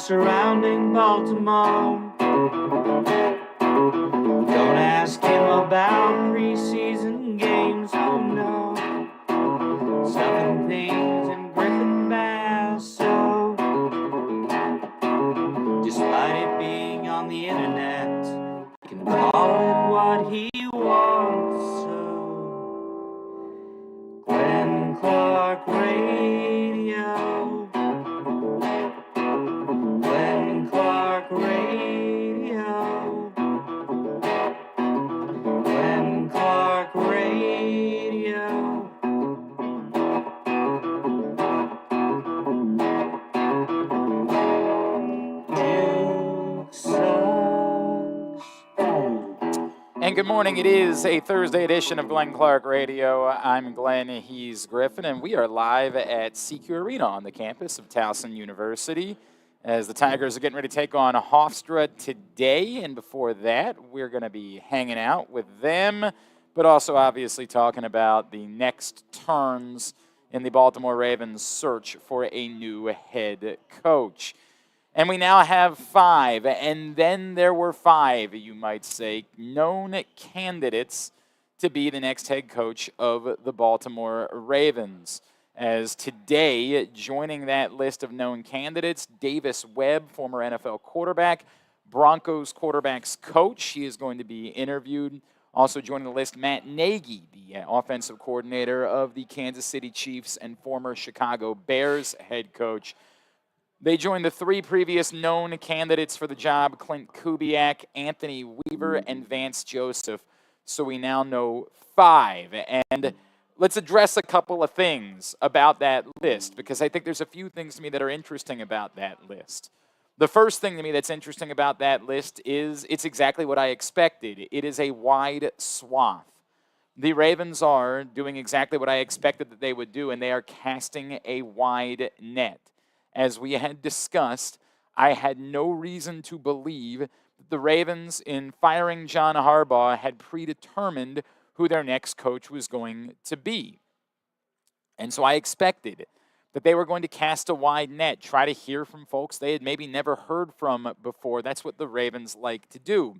surrounding Baltimore. Don't ask him about preseason games, oh no. Stuffing things in Griffin Basso. Despite it being on the internet, he can call it what he wants. So, Glenn Clark Radio. Glenn Clark Radio. Glenn Clark Radio. And good morning. It is a Thursday edition of Glenn Clark Radio. I'm Glenn, he's Griffin, and we are live at SECU Arena on the campus of Towson University as the Tigers are getting ready to take on Hofstra today. And before that, we're going to be hanging out with them, but also obviously talking about the next turns in the Baltimore Ravens' search for a new head coach. And we now have 5, and then there were 5, you might say, known candidates to be the next head coach of the Baltimore Ravens. As today, joining that list of known candidates, Davis Webb, former NFL quarterback, Broncos quarterbacks coach. He is going to be interviewed. Also joining the list, Matt Nagy, the offensive coordinator of the Kansas City Chiefs and former Chicago Bears head coach. They joined the 3 previous known candidates for the job, Clint Kubiak, Anthony Weaver, and Vance Joseph. So we now know 5. And let's address a couple of things about that list, because I think there's a few things to me that are interesting about that list. The first thing to me that's interesting about that list is it's exactly what I expected. It is a wide swath. The Ravens are doing exactly what I expected that they would do, and they are casting a wide net. As we had discussed, I had no reason to believe that the Ravens, in firing John Harbaugh, had predetermined who their next coach was going to be. And so I expected that they were going to cast a wide net, try to hear from folks they had maybe never heard from before. That's what the Ravens like to do.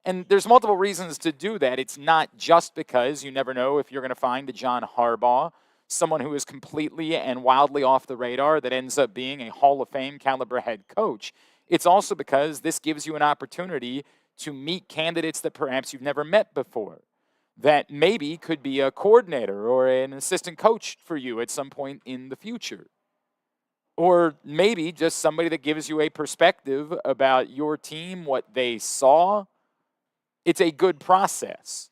And there's multiple reasons to do that. It's not just because you never know if you're going to find a John Harbaugh, someone who is completely and wildly off the radar that ends up being a Hall of Fame caliber head coach. It's also because this gives you an opportunity to meet candidates that perhaps you've never met before, that maybe could be a coordinator or an assistant coach for you at some point in the future. Or maybe just somebody that gives you a perspective about your team, what they saw. It's a good process.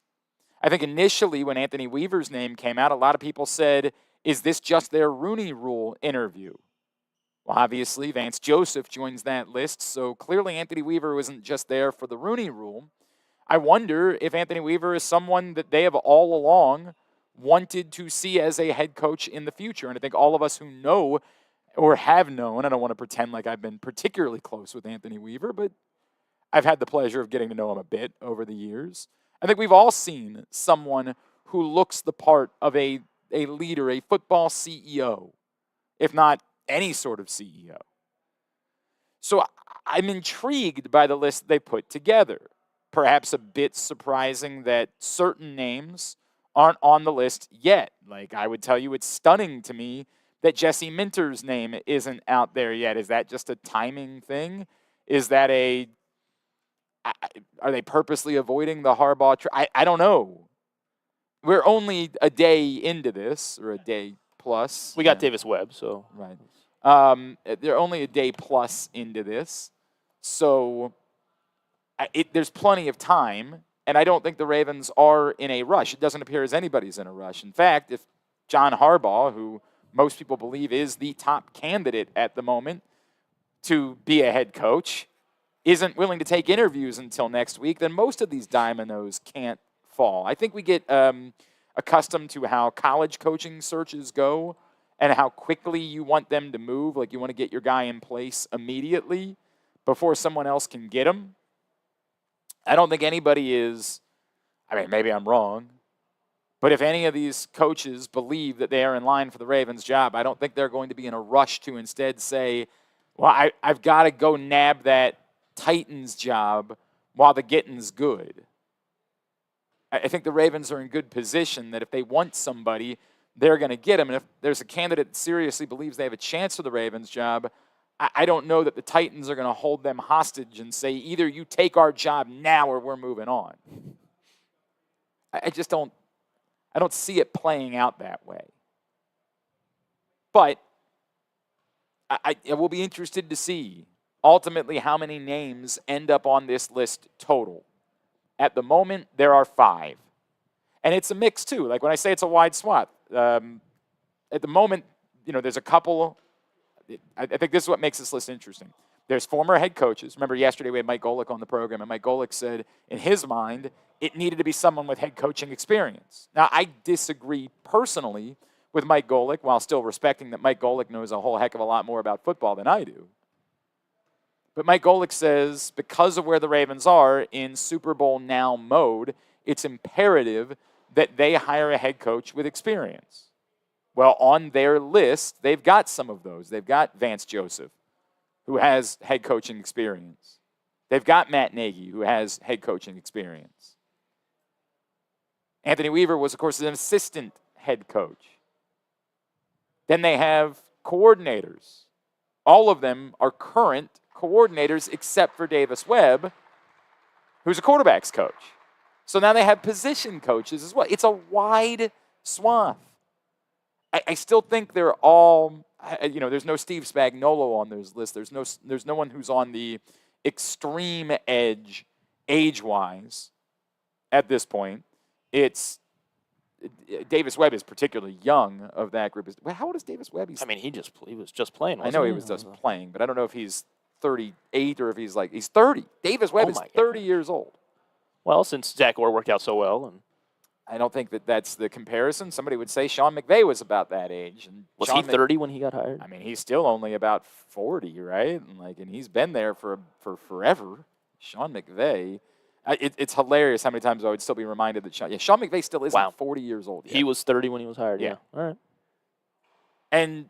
I think initially when Anthony Weaver's name came out, a lot of people said, is this just their Rooney Rule interview? Well, obviously, Vance Joseph joins that list, so clearly Anthony Weaver wasn't just there for the Rooney Rule. I wonder if Anthony Weaver is someone that they have all along wanted to see as a head coach in the future. And I think all of us who know or have known, I don't want to pretend like I've been particularly close with Anthony Weaver, but I've had the pleasure of getting to know him a bit over the years. I think we've all seen someone who looks the part of a leader, a football CEO, if not any sort of CEO. So I'm intrigued by the list they put together. Perhaps a bit surprising that certain names aren't on the list yet. Like, I would tell you, it's stunning to me that Jesse Minter's name isn't out there yet. Is that just a timing thing? Is that are they purposely avoiding the Harbaugh? I don't know. We're only a day into this, or a day plus. We got Davis Webb, so. Right. They're only a day plus into this. So there's plenty of time, and I don't think the Ravens are in a rush. It doesn't appear as anybody's in a rush. In fact, if John Harbaugh, who most people believe is the top candidate at the moment to be a head coach, isn't willing to take interviews until next week, then most of these dominoes can't fall. I think we get accustomed to how college coaching searches go and how quickly you want them to move. Like, you want to get your guy in place immediately before someone else can get him. I don't think anybody is, I mean, maybe I'm wrong, but if any of these coaches believe that they are in line for the Ravens job, I don't think they're going to be in a rush to instead say, Well, I've got to go nab that Titans job while the getting's good. I think the Ravens are in good position that if they want somebody, they're going to get him. And if there's a candidate that seriously believes they have a chance for the Ravens job, I don't know that the Titans are going to hold them hostage and say, either you take our job now or we're moving on. I just don't see it playing out that way. But I will be interested to see ultimately how many names end up on this list total. At the moment, there are 5. And it's a mix, too. Like when I say it's a wide swath, at the moment, there's a couple. I think this is what makes this list interesting. There's former head coaches. Remember yesterday we had Mike Golick on the program, and Mike Golick said in his mind it needed to be someone with head coaching experience. Now, I disagree personally with Mike Golick, while still respecting that Mike Golick knows a whole heck of a lot more about football than I do. But Mike Golick says because of where the Ravens are in Super Bowl now mode, it's imperative that they hire a head coach with experience. Well, on their list, they've got some of those. They've got Vance Joseph, who has head coaching experience. They've got Matt Nagy, who has head coaching experience. Anthony Weaver was, of course, an assistant head coach. Then they have coordinators. All of them are current coordinators except for Davis Webb, who's a quarterback's coach. So now they have position coaches as well. It's a wide swath. I still think they're all, there's no Steve Spagnuolo on those lists. There's no one who's on the extreme edge age-wise at this point. It's Davis Webb is particularly young of that group. How old is Davis Webb? He was just playing. I know he was just playing, but I don't know if he's 38 or if he's 30. Davis Webb is 30 years old. Well, since Zach Orr worked out so well. And I don't think that's the comparison. Somebody would say Sean McVay was about that age. And was he 30 when he got hired? He's still only about 40, right? And he's been there for forever. Sean McVay. It's hilarious how many times I would still be reminded that Sean McVay still isn't 40 years old yet. He was 30 when he was hired. Yeah. All right. And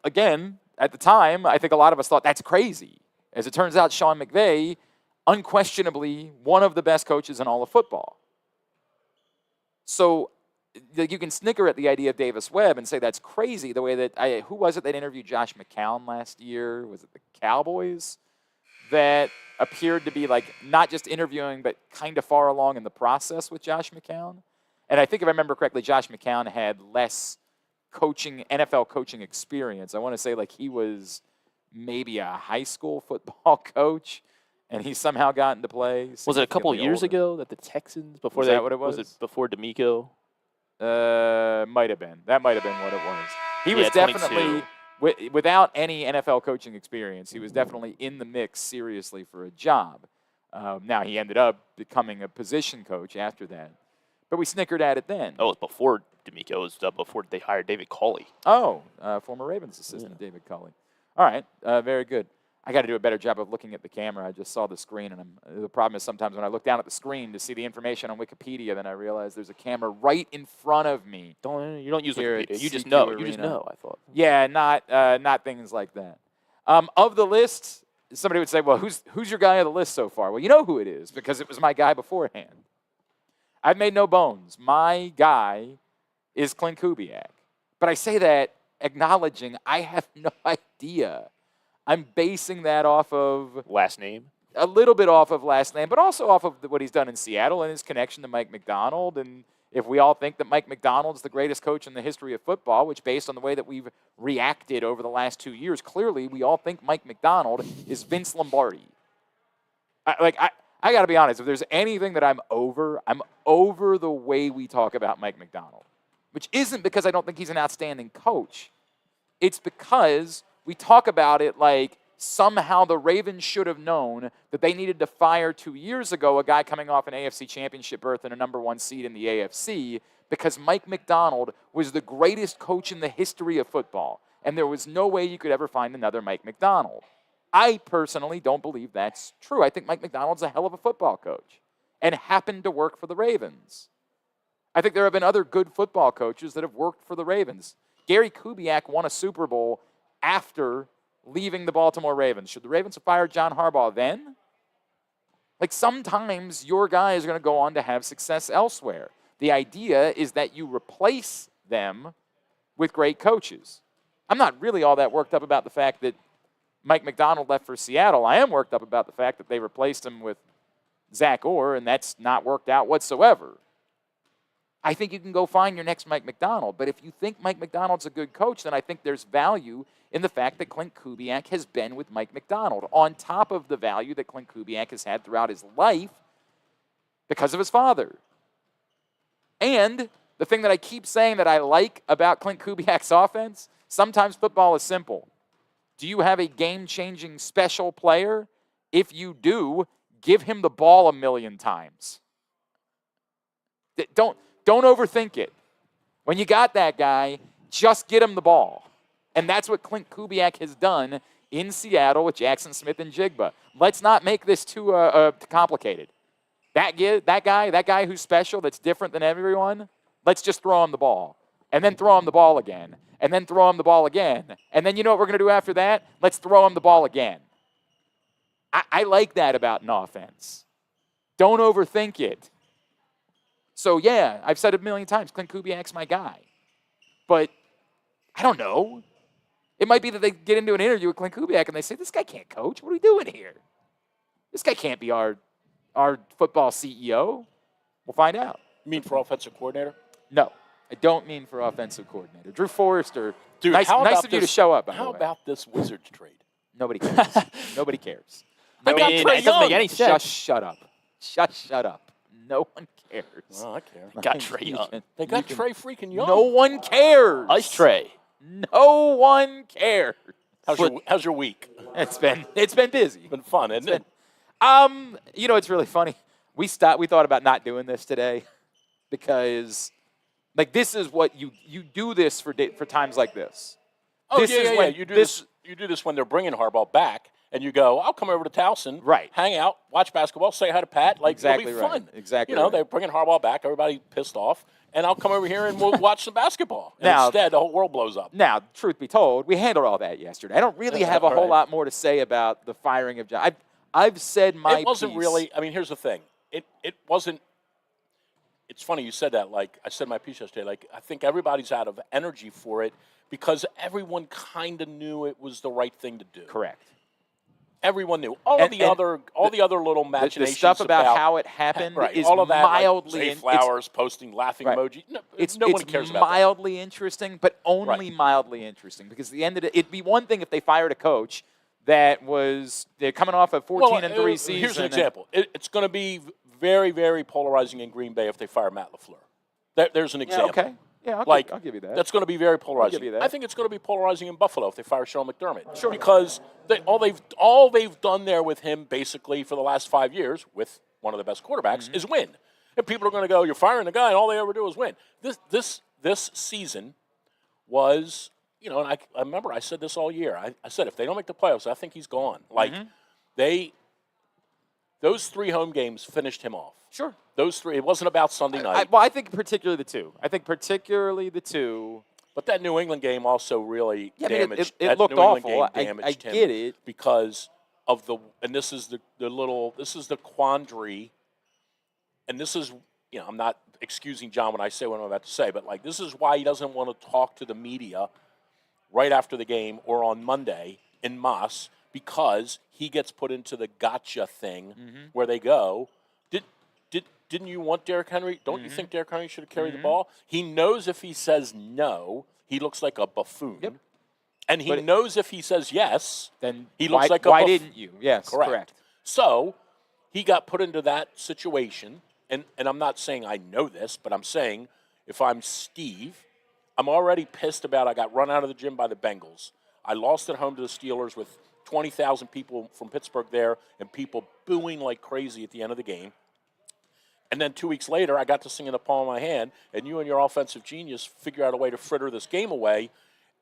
again, at the time, I think a lot of us thought that's crazy. As it turns out, Sean McVay, unquestionably one of the best coaches in all of football. So you can snicker at the idea of Davis Webb and say that's crazy. The way that who was it that interviewed Josh McCown last year? Was it the Cowboys that appeared to be not just interviewing, but kind of far along in the process with Josh McCown? And I think if I remember correctly, Josh McCown had less NFL coaching experience. I want to say he was maybe a high school football coach, and he somehow got into play. Was it a couple years ago that the Texans before that what it was? Was it before D'Amico? Might have been. That might have been what it was. He was definitely, without any NFL coaching experience, he was definitely in the mix seriously for a job. Now, he ended up becoming a position coach after that. But we snickered at it then. Oh, it was before D'Amico. It was before they hired David Culley. Oh, former Ravens assistant David Culley. All right, very good. I got to do a better job of looking at the camera. I just saw the screen, and the problem is sometimes when I look down at the screen to see the information on Wikipedia, then I realize there's a camera right in front of me. You don't use Wikipedia. You just SECU know. Arena. You just know, I thought. Yeah, not things like that. Of the list, somebody would say, well, who's your guy on the list so far? Well, you know who it is because it was my guy beforehand. I've made no bones. My guy is Clint Kubiak. But I say that acknowledging I have no idea. I'm basing that off of last name? A little bit off of last name, but also off of what he's done in Seattle and his connection to Mike Macdonald. And if we all think that Mike Macdonald's the greatest coach in the history of football, which based on the way that we've reacted over the last 2 years, clearly we all think Mike Macdonald is Vince Lombardi. I got to be honest, if there's anything that I'm over the way we talk about Mike Macdonald, which isn't because I don't think he's an outstanding coach. It's because we talk about it like somehow the Ravens should have known that they needed to fire 2 years ago a guy coming off an AFC championship berth and a number 1 seed in the AFC because Mike Macdonald was the greatest coach in the history of football, and there was no way you could ever find another Mike Macdonald. I personally don't believe that's true. I think Mike Macdonald's a hell of a football coach and happened to work for the Ravens. I think there have been other good football coaches that have worked for the Ravens. Gary Kubiak won a Super Bowl after leaving the Baltimore Ravens. Should the Ravens have fired John Harbaugh then? Like, sometimes your guys are going to go on to have success elsewhere. The idea is that you replace them with great coaches. I'm not really all that worked up about the fact that Mike Macdonald left for Seattle. I am worked up about the fact that they replaced him with Zach Orr, and that's not worked out whatsoever. I think you can go find your next Mike Macdonald. But if you think Mike Macdonald's a good coach, then I think there's value in the fact that Clint Kubiak has been with Mike Macdonald, on top of the value that Clint Kubiak has had throughout his life because of his father. And the thing that I keep saying that I like about Clint Kubiak's offense, sometimes football is simple. Do you have a game-changing special player? If you do, give him the ball a million times. Don't overthink it. When you got that guy, just get him the ball. And that's what Clint Kubiak has done in Seattle with Jackson Smith and Jigba. Let's not make this too complicated. That guy who's special, that's different than everyone, let's just throw him the ball. And then throw him the ball again. And then throw him the ball again. And then you know what we're going to do after that? Let's throw him the ball again. I like that about an offense. Don't overthink it. So, yeah, I've said it a million times, Clint Kubiak's my guy. But I don't know. It might be that they get into an interview with Clint Kubiak and they say, this guy can't coach. What are we doing here? This guy can't be our football CEO. We'll find out. You mean for offensive coordinator? No, I don't mean for offensive coordinator. Drew Forrester, Dude, nice of you to show up. How about this Wizards trade? Nobody cares. Nobody cares. I got Trae it doesn't make any sense. Just shut up. Shut up. No one cares. Oh, I care. Got Trae Young. They got Trae freaking Young. No one cares. Ice Trae. No one cares. How's your week? It's been busy. It's been fun, isn't it? You know, it's really funny. We thought about not doing this today because, like, this is what you do this for times like this. Oh, this yeah. when You do this when they're bringing Harbaugh back, and you go, I'll come over to Towson, right? Hang out, watch basketball, say hi to Pat. Like, exactly it'll be fun. Right. Exactly. You know, right. they're bringing Harbaugh back. Everybody pissed off. And I'll come over here and we'll watch some basketball. And now, instead, the whole world blows up. Now, truth be told, we handled all that yesterday. I don't really have a whole lot more to say about the firing of John. I've said my piece. It wasn't really. I mean, here's the thing. It wasn't. It's funny you said that. Like, I said my piece yesterday. Like, I think everybody's out of energy for it because everyone kind of knew it was the right thing to do. Correct. Everyone knew. All the other little machinations. The stuff about how it happened is all of that, mildly like, flowers, posting laughing emoji. No, no one cares about that. It's mildly interesting, but only mildly interesting. Because at the end of it, it'd be one thing if they fired a coach that was they're coming off a 14-3 season. Here's an example. It's going to be very, very polarizing in Green Bay if they fire Matt LaFleur. There's an example. Yeah, okay. Yeah, I'll give you that. That's going to be very polarizing. I'll give you that. I think it's going to be polarizing in Buffalo if they fire Sean McDermott. Sure. Because all they've done there with him basically for the last 5 years with one of the best quarterbacks is win. And people are going to go, you're firing the guy, and all they ever do is win. This season was, you know, and I remember I said this all year. I said if they don't make the playoffs, I think he's gone. Like those 3 home games finished him off. Sure. Those 3. It wasn't about Sunday night. I think particularly the two. But that New England game also really damaged. It looked awful. I get it because of and this is the quandary, and this is, you know, I'm not excusing John when I say what I'm about to say, but like this is why he doesn't want to talk to the media right after the game or on Monday in Moss, because he gets put into the gotcha thing where they go, didn't you want Derrick Henry? Don't you think Derrick Henry should have carried the ball? He knows if he says no, he looks like a buffoon. Yep. And he knows if he says yes, then he looks like a buffoon. Why didn't you? Yes, correct. So he got put into that situation, and I'm not saying I know this, but I'm saying if I'm Steve, I'm already pissed about I got run out of the gym by the Bengals. I lost at home to the Steelers with 20,000 people from Pittsburgh there and people booing like crazy at the end of the game. And then 2 weeks later, I got to sing in the palm of my hand, and you and your offensive genius figure out a way to fritter this game away,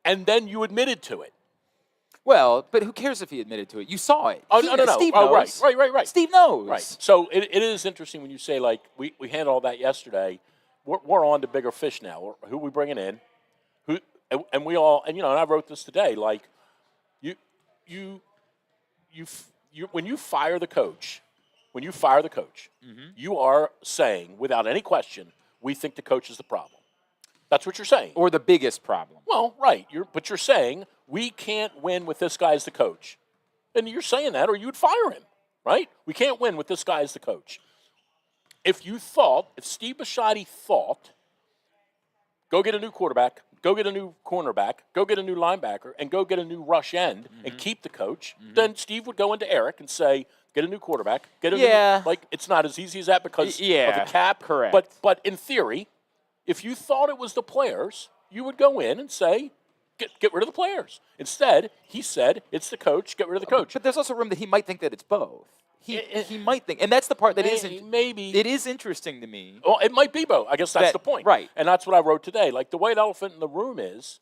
and then you admitted to it. Well, but who cares if he admitted to it? You saw it. Oh, no. Steve knows. Right. Steve knows. Right. So it is interesting when you say, like, we handled all that yesterday. We're on to bigger fish now. Who are we bringing in? And we all, and, you know, and I wrote this today, like, when you fire the coach, you are saying without any question, we think the coach is the problem. That's what you're saying. Or the biggest problem. Well, right. But you're saying we can't win with this guy as the coach. And you're saying that or you'd fire him, right? We can't win with this guy as the coach. If Steve Bisciotti thought, go get a new quarterback, go get a new cornerback, go get a new linebacker, and go get a new rush end and keep the coach, then Steve would go into Eric and say, get a new quarterback, get a new, like, it's not as easy as that because of the cap. Correct. But in theory, if you thought it was the players, you would go in and say, get rid of the players. Instead, he said, it's the coach, get rid of the coach. But there's also room that he might think that it's both. He might think, and that's the part that maybe it is interesting to me. Well, it might be both. I guess that's the point, right? And that's what I wrote today. Like the white elephant in the room is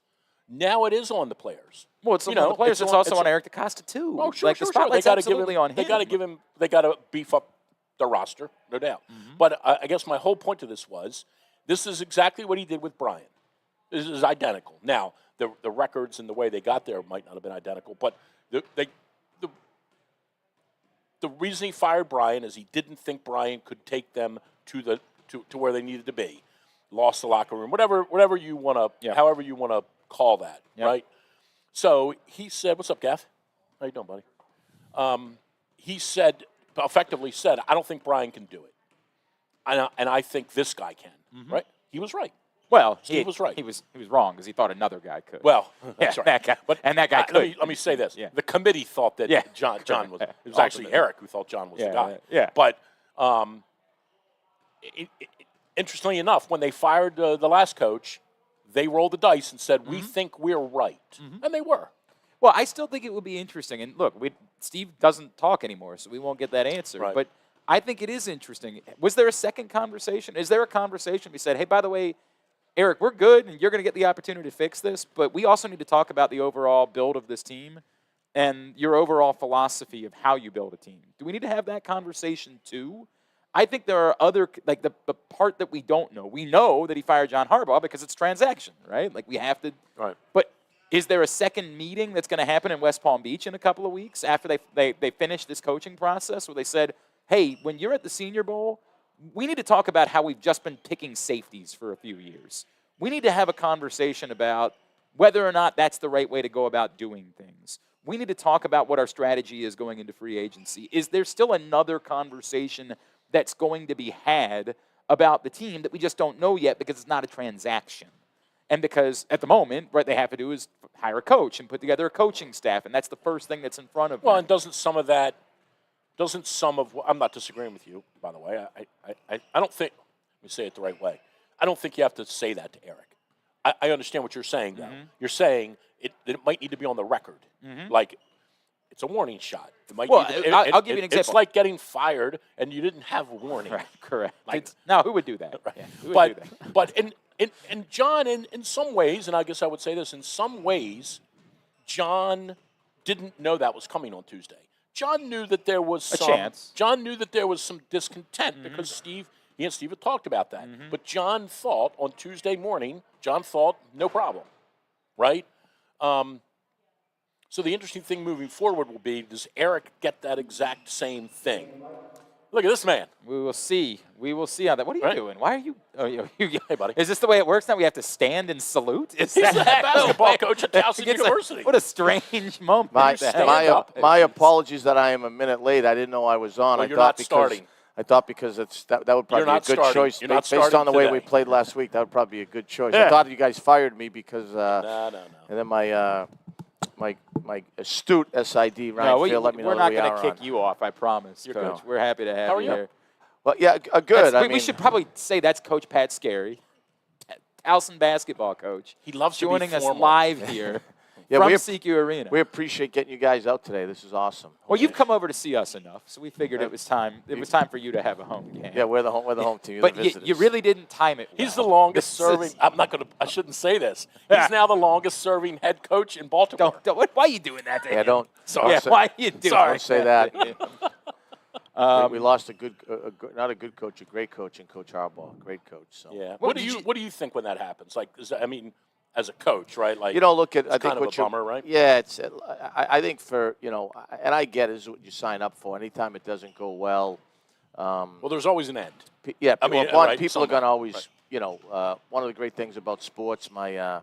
now it is on the players. Well, it's on the players. It's also on Eric DeCosta too. Oh, sure, like sure, the spotlight's absolutely on him. They got to give him. They got to beef up the roster, no doubt. But I guess my whole point to this was, this is exactly what he did with Brian. This is identical. Now the records and the way they got there might not have been identical, but the reason he fired Brian is he didn't think Brian could take them to where they needed to be. Lost the locker room, whatever you want to, however you want to call that, right? So he said, "What's up, Gaff? How you doing, buddy?" He said, effectively said, "I don't think Brian can do it, and I think this guy can." Right? He was right. Well, he was right. He was wrong because he thought another guy could. Well, that's right. That guy, that guy could. Let me say this: the committee thought that John was. It was actually Eric who thought John was the guy. Yeah. But interestingly enough, when they fired the last coach, they rolled the dice and said, "We think we're right," and they were. Well, I still think it would be interesting. And look, Steve doesn't talk anymore, so we won't get that answer. Right. But I think it is interesting. Was there a second conversation? Is there a conversation? We said, "Hey, by the way, Eric, we're good, and you're going to get the opportunity to fix this, but we also need to talk about the overall build of this team and your overall philosophy of how you build a team." Do we need to have that conversation too? I think there are other, like the part that we don't know. We know that he fired John Harbaugh because it's transaction, right? Like we have to. Right. But is there a second meeting that's going to happen in West Palm Beach in a couple of weeks after they finish this coaching process where they said, hey, when you're at the Senior Bowl, we need to talk about how we've just been picking safeties for a few years. We need to have a conversation about whether or not that's the right way to go about doing things. We need to talk about what our strategy is going into free agency. Is there still another conversation that's going to be had about the team that we just don't know yet because it's not a transaction? And because at the moment, what they have to do is hire a coach and put together a coaching staff, and that's the first thing that's in front of them. Well, and doesn't some of I'm not disagreeing with you, by the way. I don't think, let me say it the right way. I don't think you have to say that to Eric. I understand what you're saying, though. You're saying it might need to be on the record. Like, it's a warning shot. It might I'll give you an example. It's like getting fired and you didn't have a warning. Right, correct. Like, now, who would do that? Right. Yeah, who would do that? But and John, in some ways, and I guess I would say this, in some ways, John didn't know that was coming on Tuesday. John knew that there was a chance. John knew that there was some discontent because he and Steve had talked about that. But John thought on Tuesday morning, no problem, right? So the interesting thing moving forward will be, does Eric get that exact same thing? Look at this man. We will see. We will see how that. What are you doing? Why are you? Hey, buddy. Is this the way it works now? We have to stand and salute? He's the head basketball coach at Towson University. What a strange moment. My apologies that I am a minute late. I didn't know I was on. Well, you're not starting. I thought because that would probably be a good choice. Based on the way we played last week, that would probably be a good choice. I thought you guys fired me because no. And then my astute SID Ryan Field let me know we're not going to kick you off, I promise, Coach. We're happy to have you here. Well, yeah, good. We should probably say that's Coach Pat Skerry, Towson Basketball coach. He loves joining to be us live here from SECU Arena. We appreciate getting you guys out today. This is awesome. Well, you've come over to see us enough, so we figured it was time. It was time for you to have a home game. Yeah, we're the home team. But you really didn't time it well. He's the longest serving. I shouldn't say this. He's now the longest serving head coach in Baltimore. Why are you doing that to him? Don't. Sorry. Yeah, why are you doing that? Don't say that. We lost not a good coach, a great coach in Coach Harbaugh, great coach. So yeah. What do you think when that happens? Like, as a coach, right? Like look at I think kind of a bummer, right? Yeah, it's. I think for and I get it, is what you sign up for. Anytime it doesn't go well. Well, there's always an end. Yeah, I mean, right, people somehow, are going to always, right. one of the great things about sports, my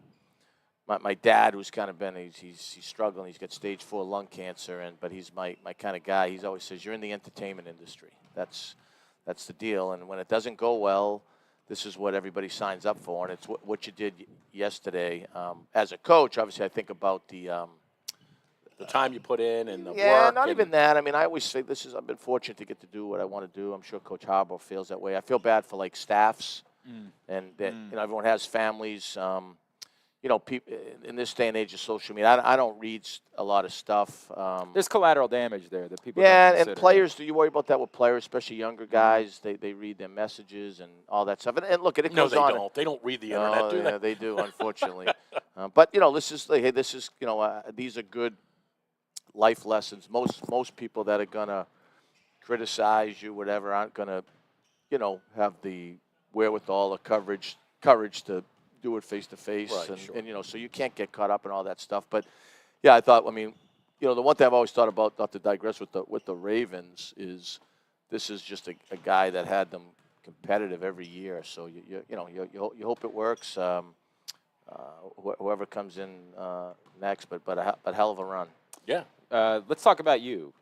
dad, who's kind of been, he's struggling. He's got stage 4 lung cancer, but he's my kind of guy. He's always says, you're in the entertainment industry. That's the deal. And when it doesn't go well, this is what everybody signs up for. And it's what you did yesterday. As a coach, obviously, I think about the time you put in and the work. Yeah, not even that. I mean, I always say I've been fortunate to get to do what I want to do. I'm sure Coach Harbaugh feels that way. I feel bad for staffs, and that everyone has families. People in this day and age of social media, I don't read a lot of stuff. There's collateral damage there that people. Yeah, don't and players. Do you worry about that with players, especially younger guys? They read their messages and all that stuff. And look, it goes on. No, they don't. They don't read the internet, do they? Yeah, they do, unfortunately. But these are good life lessons. Most people that are gonna criticize you, whatever, aren't gonna, have the wherewithal or courage to do it face to face, and so you can't get caught up in all that stuff. But yeah, I thought. I mean, the one thing I've always thought about, not to digress with the Ravens, is this is just a guy that had them competitive every year. So you hope it works. Whoever comes in next, but a hell of a run. Yeah. Let's talk about you.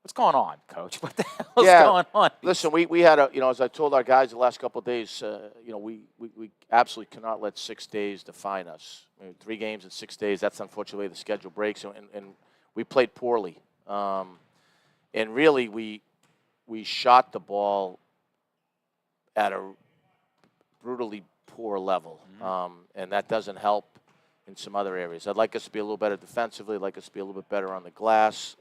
What's going on, Coach? What the hell's going on? Listen, we had as I told our guys the last couple of days, we absolutely cannot let 6 days define us. 3 games in 6 days, that's unfortunately the schedule breaks, and we played poorly. And really, we shot the ball at a brutally poor level, and that doesn't help in some other areas. I'd like us to be a little better defensively. I'd like us to be a little bit better on the glass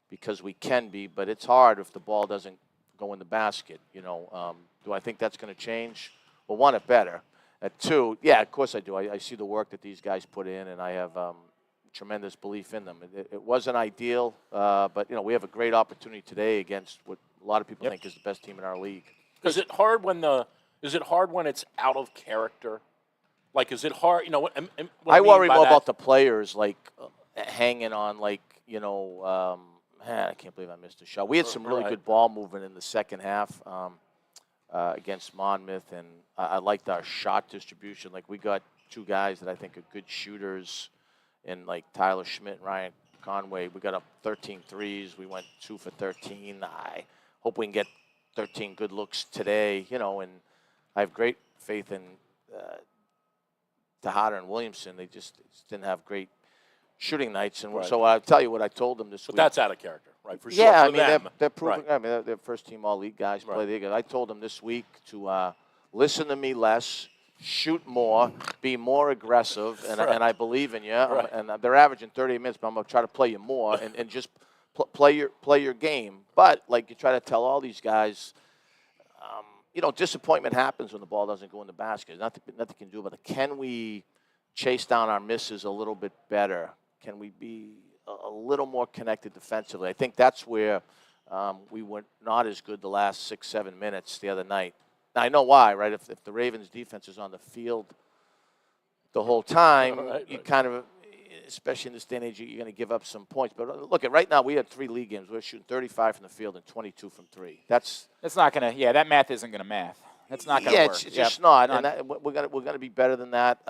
because we can be, but it's hard if the ball doesn't go in the basket. Do I think that's going to change? Well, 1, it better. 2, yeah, of course I do. I see the work that these guys put in, and I have tremendous belief in them. It wasn't ideal, but we have a great opportunity today against what a lot of people think is the best team in our league. Is it hard when it's out of character? Like, is it hard? I worry more about the players, hanging on, I can't believe I missed a shot. We had some really good ball movement in the second half against Monmouth, and I liked our shot distribution. We got 2 guys that I think are good shooters, and Tyler Schmidt and Ryan Conway. We got up 13 threes. We went 2 for 13. I hope we can get 13 good looks today, and I have great faith in Tejada and Williamson. They just didn't have great shooting nights, and so I'll tell you what I told them this week. But that's out of character, right? For sure. Yeah, for them. they're proving. Right. I mean, they're first-team all-league guys. Play the league. I told them this week to listen to me less, shoot more, be more aggressive, and I believe in you. Right. And they're averaging 38 minutes, but I'm going to try to play you more and just play your game. But you try to tell all these guys, disappointment happens when the ball doesn't go in the basket. Nothing can do about it. Can we chase down our misses a little bit better? Can we be a little more connected defensively? I think that's where we were not as good the last 6-7 minutes the other night. Now, I know why, right? If the Ravens' defense is on the field the whole time, you kind of, especially in this day and age, you're going to give up some points. But look, right now we had 3 league games. We're shooting 35 from the field and 22 from 3. That's not going to. Yeah, that math isn't going to math. That's not going to work. It's just not. And we're going to be better than that.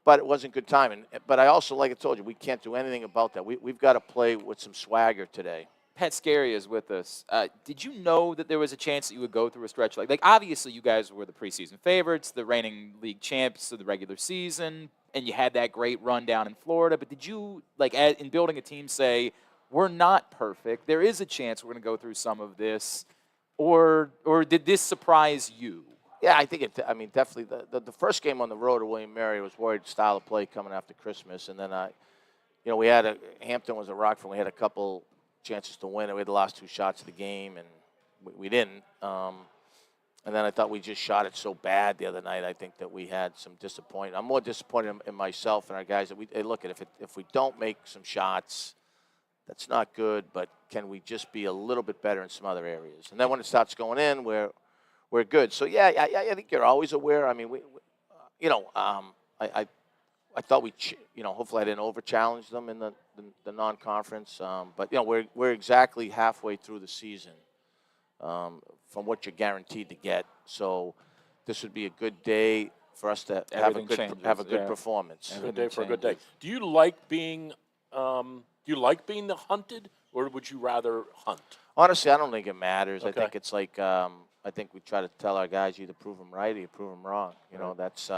But it wasn't good timing. But I also, like I told you, we can't do anything about that. We've got to play with some swagger today. Pat Skerry is with us. Did you know that there was a chance that you would go through a stretch like obviously you guys were the preseason favorites, the reigning league champs of the regular season, and you had that great run down in Florida. But did you, in building a team, say, we're not perfect, there is a chance we're going to go through some of this, or did this surprise you? Yeah, I think definitely the first game on the road at William Mary, was worried style of play coming after Christmas, and then we had Hampton was a Rockford. We had a couple chances to win, and we had the last 2 shots of the game, and we didn't. And then I thought we just shot it so bad the other night. I think that we had some disappointment. I'm more disappointed in myself and our guys that look at if we don't make some shots, that's not good. But can we just be a little bit better in some other areas? And then when it starts going in, we're good. So, yeah, I think you're always aware. I mean, I I thought hopefully I didn't over-challenge them in the non-conference. But, we're exactly halfway through the season from what you're guaranteed to get. So this would be a good day for us to have a good performance. Good day for a good day. Do you like being the hunted, or would you rather hunt? Honestly, I don't think it matters. Okay. I think it's like I think we try to tell our guys, you either prove them right or you prove them wrong. That's we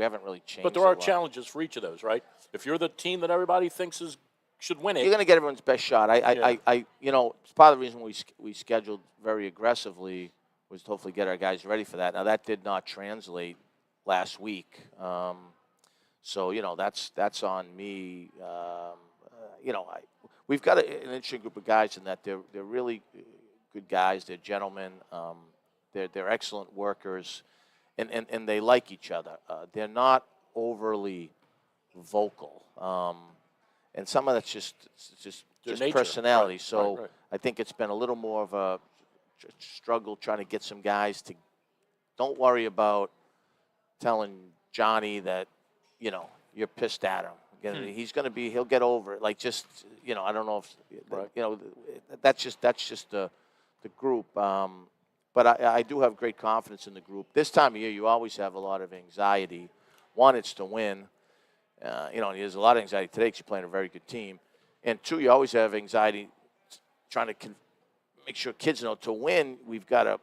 haven't really changed. But there are challenges for each of those, right? If you're the team that everybody thinks should win it, you're going to get everyone's best shot. It's part of the reason we scheduled very aggressively was to hopefully get our guys ready for that. Now that did not translate last week, so that's on me. We've got an interesting group of guys in that they're really good guys. They're gentlemen. They're excellent workers, and they like each other. They're not overly vocal, and some of that's just personality. Right. So right. I think it's been a little more of a struggle trying to get some guys to don't worry about telling Johnny that you're pissed at him. He'll get over it. Like I don't know if that's just the group. But I do have great confidence in the group. This time of year, you always have a lot of anxiety. One, it's to win. There's a lot of anxiety today because you're playing a very good team. And two, you always have anxiety trying to make sure kids know to win, we've got to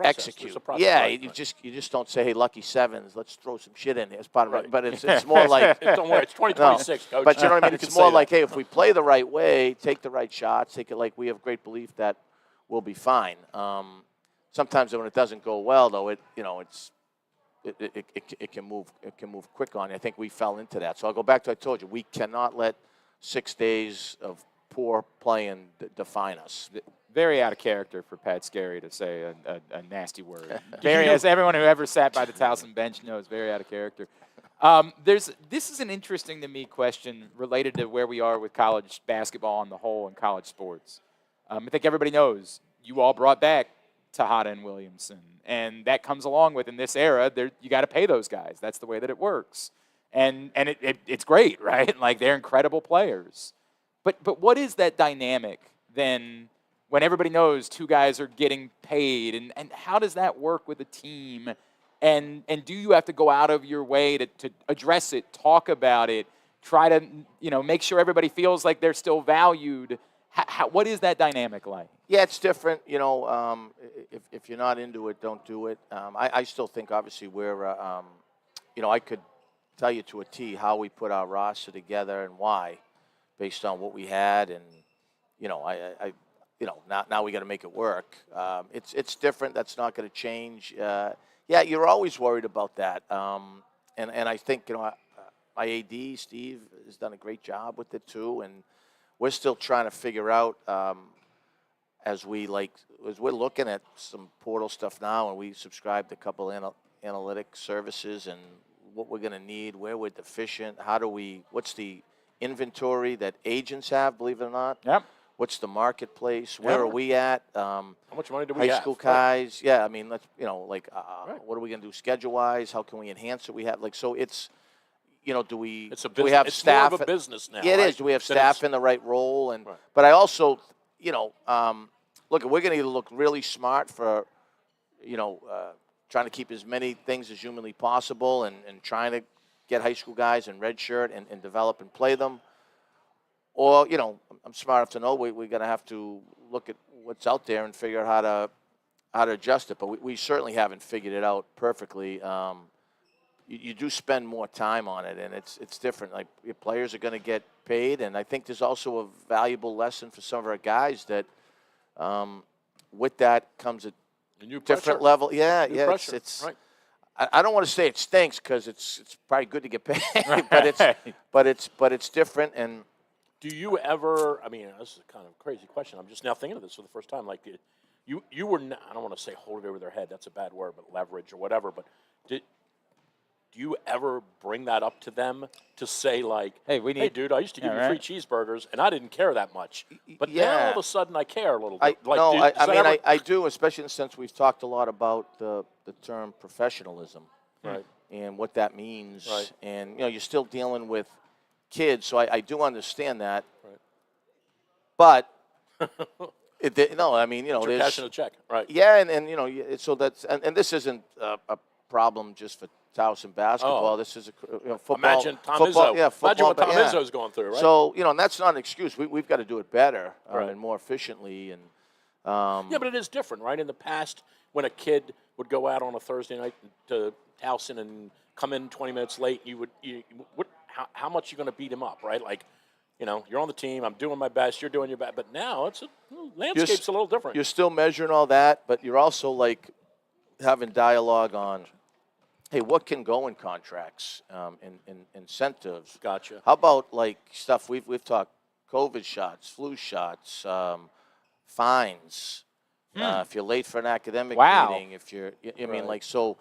execute. It's a process. Yeah, right. you just don't say, hey, lucky sevens, let's throw some shit in here. It's part of it. But it's more like don't worry, it's 2026, Coach. But you know what I mean? You can It's more say like, that. hey, if we play the right way, take the right shots, take it like we have great belief that we'll be fine. Sometimes when it doesn't go well, though, it can move quick on you. I think we fell into that. So I'll go back to what I told you. We cannot let 6 days of poor playing define us. Very out of character for Pat Skerry to say a nasty word. As everyone who ever sat by the Towson bench knows, very out of character. This is an interesting to me question related to where we are with college basketball on the whole and college sports. I think everybody knows you all brought back Tejada and Williamson, and that comes along with, in this era, you got to pay those guys. That's the way that it works. And it's great, right? Like, they're incredible players. But what is that dynamic then when everybody knows two guys are getting paid, and how does that work with a team? And do you have to go out of your way to address it, talk about it, try to make sure everybody feels like they're still valued? What is that dynamic like? Yeah, it's different. If you're not into it, don't do it. I still think, obviously, I could tell you to a T how we put our roster together and why, based on what we had, and now we got to make it work. It's different. That's not going to change. Yeah, you're always worried about that. And I think my AD Steve has done a great job with it too, and we're still trying to figure out as we're looking at some portal stuff now, and we subscribed to a couple analytic services and what we're going to need, where we're deficient, what's the inventory that agents have, believe it or not. Yep. What's the marketplace? Where are we at? How much money do we have? High school guys. Yeah, I mean, let's Right. what are we going to do schedule-wise? How can we enhance what we have? Like, so it's, do we have it's staff? more of a business now. Yeah, it right? is. Do we have That staff it's- in the right role? And Right. but I also, look, we're going to either look really smart for, trying to keep as many things as humanly possible and trying to get high school guys in red shirt and develop and play them. Or, I'm smart enough to know we're going to have to look at what's out there and figure out how to adjust it. But we certainly haven't figured it out perfectly. You do spend more time on it, and it's different. Like, your players are going to get paid, and I think there's also a valuable lesson for some of our guys that with that comes a new different pressure. level. Yeah, New yeah. pressure. It's right. I don't want to say it stinks because it's probably good to get paid, but it's different. And Do you ever? I mean, this is a kind of crazy question. I'm just now thinking of this for the first time. Like, you were. I don't want to say hold it over their head. That's a bad word, but leverage or whatever. But do you ever bring that up to them to say, like, Hey, dude, I used to give you free cheeseburgers and I didn't care that much, but now Yeah. all of a sudden I care a little I bit. Like, I do, especially since we've talked a lot about the term professionalism. Right. and what that means. Right. And, you know, you're still dealing with kids, so I do understand that. Right. But, no, I mean, you know, You're there's. cashing a check, right? Yeah, and you know, so that's and this isn't a problem just for Towson basketball. Oh. This is football. Imagine Tom football, Izzo. Yeah, football, Imagine what but Tom yeah. Izzo's going through, right? So, you know, and that's not an excuse. We've got to do it better Right. and more efficiently. And yeah, but it is different, right? In the past, when a kid would go out on a Thursday night to Towson and come in 20 minutes late, how much you going to beat him up, right? Like, you know, you're on the team. I'm doing my best. You're doing your best. But now landscape's a little different. You're still measuring all that, but you're also like having dialogue on, hey, what can go in contracts, in incentives? Gotcha. How about like stuff we've talked, COVID shots, flu shots, fines. If you're late for an academic meeting, if you're, I mean, like, so,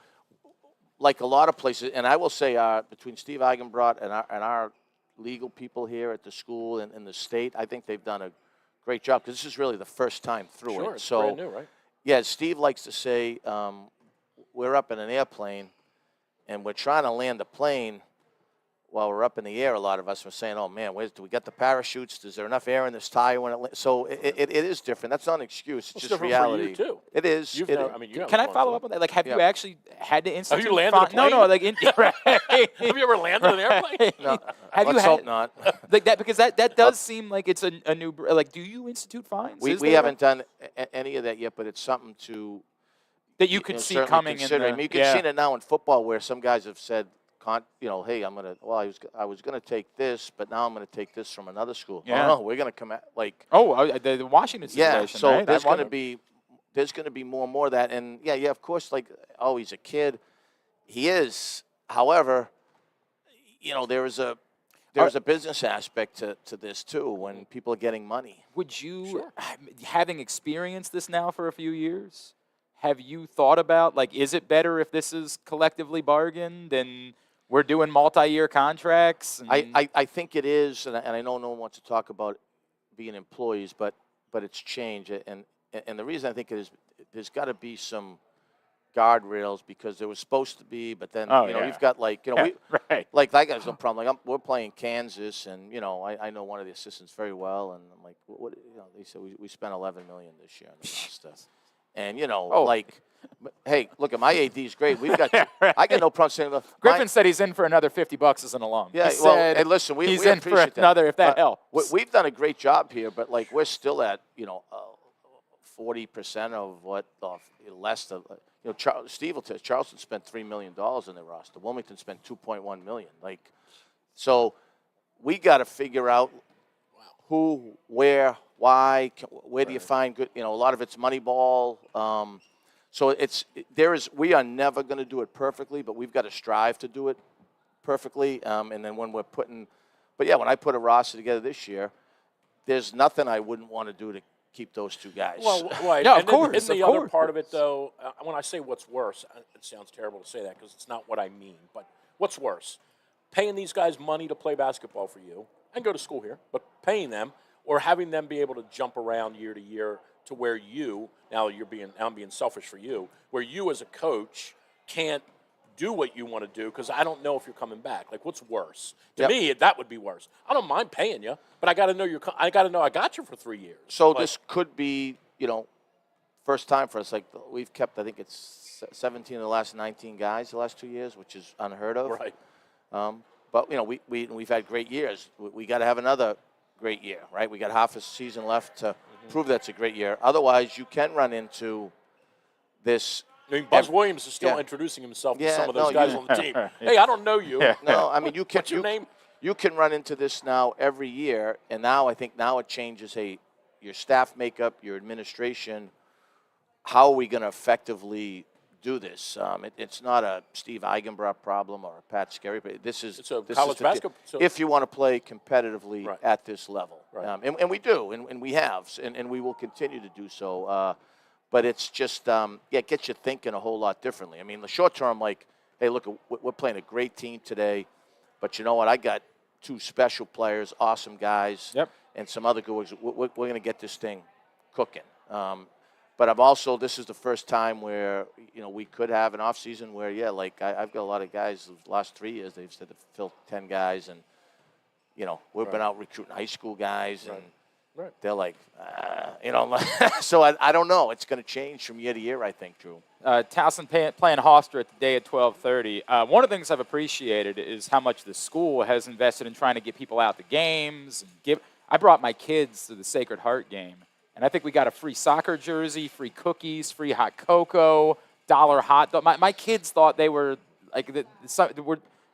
like a lot of places, and I will say between Steve Eigenbrot and our legal people here at the school and in the state, I think they've done a great job because this is really the first time through Sure, it. it's So, brand new, right? yeah, Steve likes to say we're up in an airplane and we're trying to land the plane while we're up in the air. A lot of us are saying, oh, man, do we get the parachutes? Is there enough air in this tire when it lands? So it is different. That's not an excuse. It's just different reality. for you, too. It is. You've It never, is. I mean, you haven't Can I gone follow through up on that? Like, have you Yeah. actually had to institute? landed a plane? No, like, right. Have you ever landed an airplane? No, Have you let's had hope not. like that? Because that does seem like it's a new. Like, do you institute fines? We Is there haven't done any of that yet, but it's something to that you could see certainly coming in consider. the, I mean, you can see it now in football where some guys have said, you know, hey, I was gonna take this, but now I'm gonna take this from another school. Yeah. Oh, no, we're gonna come at like. Oh, the Washington situation. Yeah, so right? there's I going to wonder. be more and more of that, and yeah, of course, like, oh, he's a kid, he is. However, you know, there's a business aspect to this too when people are getting money. Would you, having experienced this now for a few years, have you thought about, like, is it better if this is collectively bargained and we're doing multi-year contracts? And I think it is, and I know no one wants to talk about being employees, but it's changed, and the reason I think it is, there's got to be some guardrails because there was supposed to be, but then you've got like right. like that guy's no problem. Like we're playing Kansas, and you know I know one of the assistants very well, and I'm like, what you know? They said we spent $11 million this year on the stuff, and you know like. Hey, look at my AD's great. We've got. I got no problem saying. Griffin said he's in for another $50 as an alum. Yeah, he well, said hey, listen, we he's in for appreciate another if that helps. We've done a great job here, but like we're still at 40% of what less than Steve will tell you, Charleston spent $3 million on their roster. Wilmington spent $2.1 million. Like, so we got to figure out who, where, why, where do you find good? You know, a lot of it's money ball. So we are never going to do it perfectly, but we've got to strive to do it perfectly. And then when we're when I put a roster together this year, there's nothing I wouldn't want to do to keep those two guys. Well, right. Yeah, and of course. And the other part of it, though, when I say what's worse, it sounds terrible to say that because it's not what I mean. But what's worse? Paying these guys money to play basketball for you and go to school here, but paying them or having them be able to jump around year to year to where I'm being selfish for you, where you as a coach can't do what you want to do because I don't know if you're coming back. Like, what's worse? To me, that would be worse. I don't mind paying you, but I got to know I got you for 3 years. So this could be, first time for us. Like we've kept, I think it's 17 of the last 19 guys the last 2 years, which is unheard of. Right. But we've had great years. We got to have another great year, right? We got half a season left to prove that's a great year. Otherwise, you can run into this. I mean, Buzz Williams is still introducing himself to some of those guys on the team. Right. Hey, I don't know you. No, I mean, you can. What's your name? You can run into this now every year, and now I think it changes. Hey, your staff makeup, your administration. How are we going to effectively do this? It's not a Steve Eigenbrot problem or a Pat Skerry, but this is college basketball. If you want to play competitively at this level, right. And we do, and we have, and we will continue to do so. But it's just, it gets you thinking a whole lot differently. I mean, the short term, like, hey, look, we're playing a great team today, but you know what? I got 2 special players, awesome guys, and some other good ones. We're going to get this thing cooking. But I'm also, this is the first time where, we could have an off season where, like I've got a lot of guys the last 3 years, they've said to fill 10 guys. And, we've been out recruiting high school guys. And they're like, so I don't know. It's going to change from year to year, I think, Drew. Towson playing Hofstra at the day at 12:30. One of the things I've appreciated is how much the school has invested in trying to get people out to games. I brought my kids to the Sacred Heart game, and I think we got a free soccer jersey, free cookies, free hot cocoa, $1 hot dog. My kids thought they were like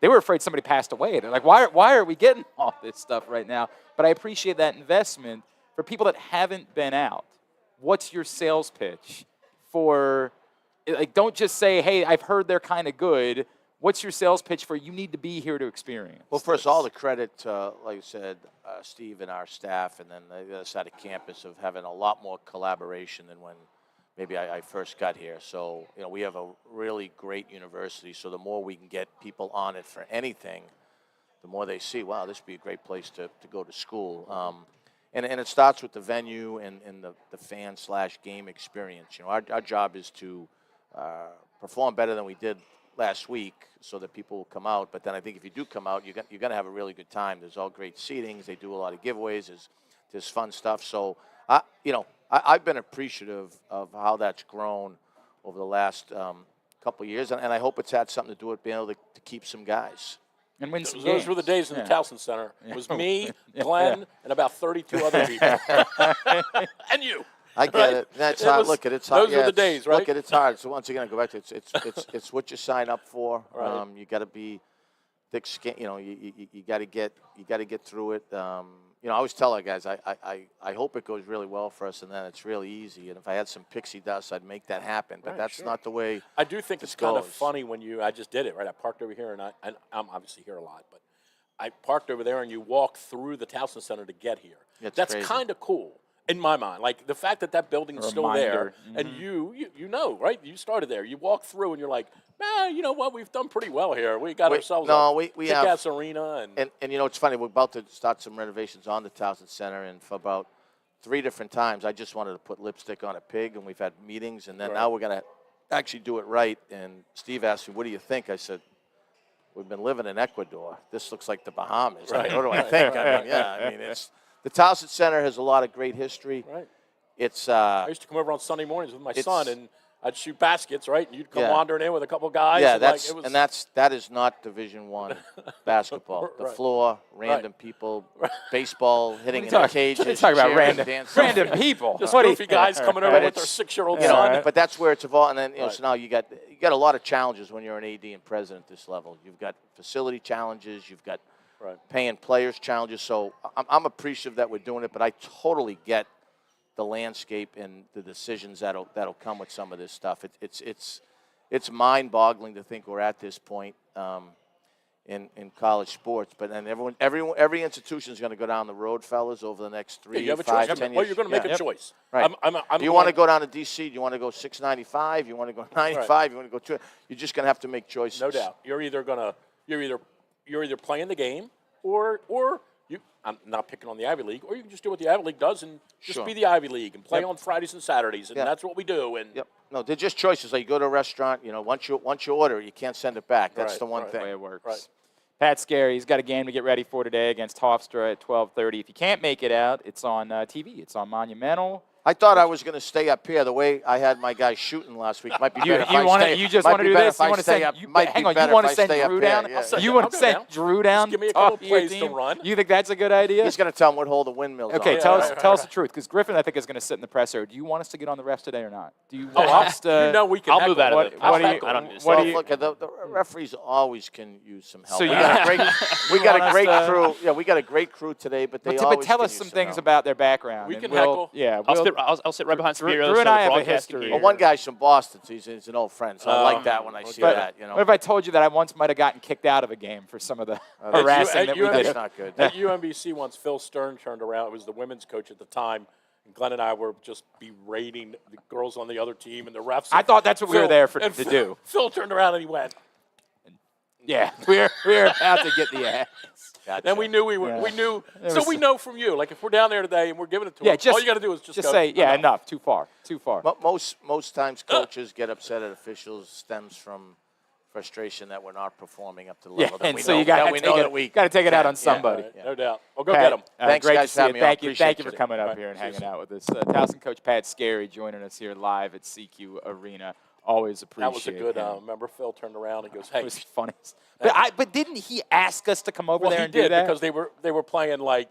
they were afraid somebody passed away. They're like, why are we getting all this stuff right now? But I appreciate that investment. For people that haven't been out, what's your sales pitch for, like, don't just say, hey, I've heard they're kind of good. What's your sales pitch for you need to be here to experience? Well, first, all the credit to, like I said, Steve and our staff, and then the other side of campus of having a lot more collaboration than when maybe I first got here. So, we have a really great university, so the more we can get people on it for anything, the more they see, wow, this would be a great place to go to school. And it starts with the venue and the fan/game experience. Our job is to perform better than we did last week so that people will come out. But then I think if you do come out, you're going to have a really good time. There's all great seatings. They do a lot of giveaways. There's fun stuff. So, I've been appreciative of how that's grown over the last couple of years. And I hope it's had something to do with being able to keep some guys. And win some Those games. were the days in the Towson Center. It was me, Glenn, and about 32 other people. And you. I get it. That's hard. Look at it's hard. Those were the days, right? Look at it's hard. So once again, I go back to it's what you sign up for. Right. You got to be thick skin. You got to get through it. I always tell our guys, I hope it goes really well for us, and then it's really easy. And if I had some pixie dust, I'd make that happen. But that's not the way. I do think it's kind of goes. funny when I just did it, right? I parked over here, and I'm obviously here a lot, but I parked over there, and you walk through the Towson Center to get here. That's kind of cool in my mind. Like the fact that building's still there, and you know, right? You started there. You walk through, and you're like, man, you know what? We've done pretty well here. We got ourselves a kick-ass arena. And it's funny. We're about to start some renovations on the Towson Center, and for about 3 different times, I just wanted to put lipstick on a pig, and we've had meetings, and then now we're going to actually do it right. And Steve asked me, what do you think? I said, we've been living in Ecuador. This looks like the Bahamas. Right. I mean, what do I think? I mean, it's the Towson Center has a lot of great history. Right. It's. I used to come over on Sunday mornings with my son, and I'd shoot baskets, right? And you'd come wandering in with a couple guys. Yeah, and that is not Division I basketball. The floor, random people, baseball, hitting in the cages. You're talking about random people. Just goofy guys coming over with their 6-year-old son. But that's where it's evolved. And then so now you got a lot of challenges when you're an AD and president at this level. You've got facility challenges. You've got paying players challenges. So I'm appreciative that we're doing it, but I totally get the landscape and the decisions that'll come with some of this stuff. It's mind-boggling to think we're at this point in college sports. But then every institution is going to go down the road, fellas, over the next 3, 5, 10 years. Well, you're going to make a choice. Right. Do you want to go down to D.C.? Do you want to go 695? You want to go 95? You want to go 2? You're just going to have to make choices. No doubt. You're either playing the game or I'm not picking on the Ivy League, or you can just do what the Ivy League does and just be the Ivy League and play on Fridays and Saturdays, and that's what we do. And no, they're just choices. Like you go to a restaurant, once you order, you can't send it back. That's the one thing. The way it works. Right. Pat Skerry, he's got a game to get ready for today against Hofstra at 12:30. If you can't make it out, it's on TV. It's on Monumental. I thought I was going to stay up here. The way I had my guy shooting last week might be better if I stay. You just want to do this? You want to send? Hang on. You want to send Drew down? You want to send Drew down? Give me a couple plays to run. You think that's a good idea? He's going to tell him what hole the windmills Okay, on. tell us the truth, because Griffin, I think, is going to sit in the presser. Do you want us to get on the refs today or not? Do you want us to? We can. I'll move out of it. Look, the referees always can use some help. We got a great crew. Yeah, we got a great crew today, but they always tell us some things about their background. We can heckle. Yeah, I'll sit right behind Spiro. Drew and I have a history. Well, one guy's from Boston, so he's an old friend. So I like that when I see that. What if I told you that I once might have gotten kicked out of a game for some of the harassing that we did? That's not good. At UMBC once, Phil Stern turned around. It was the women's coach at the time. And Glenn and I were just berating the girls on the other team and the refs. I thought that's what we were there to do. Phil turned around and he went, yeah, we're about to get the ass. Gotcha. Then we knew we knew. It So was- we know from you. Like if we're down there today and we're giving it to Yeah, them, just all you got to do is just go, say, yeah, enough, too far. Most times coaches get upset at officials stems from frustration that we're not performing up to the Yeah, level that and we so know, you got that we know that we to take it out can. on somebody. All right, no doubt. Well, go Pat, get them. Thanks, great guys, to for see having you. me on. Thank you Appreciate for you. coming up Right. here and hanging out with us. Towson coach Pat Skerry joining us here live at SECU Arena. Always appreciate That was a good. him. Remember, Phil turned around and goes, It "Hey." was funny. But didn't he ask us to come over Well, there he and do did that? because they were playing like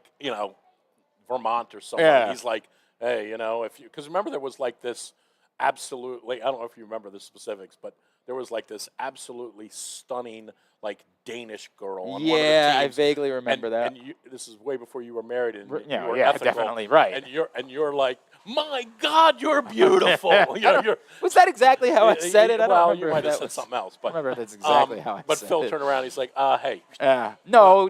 Vermont or something. Yeah. He's like, hey, if you because remember there was like this absolutely, I don't know if you remember the specifics, but there was like this absolutely stunning like Danish girl on one of the Yeah, I teams. vaguely remember that. And this is way before you were married and you Yeah, were yeah, ethical. definitely, right. And you're like, my God, you're beautiful. You're. Was that exactly how I said it? I don't well, remember you if might have that said was- something else, I but remember if that's exactly how I but said Phil it. turned around. He's like, hey. No,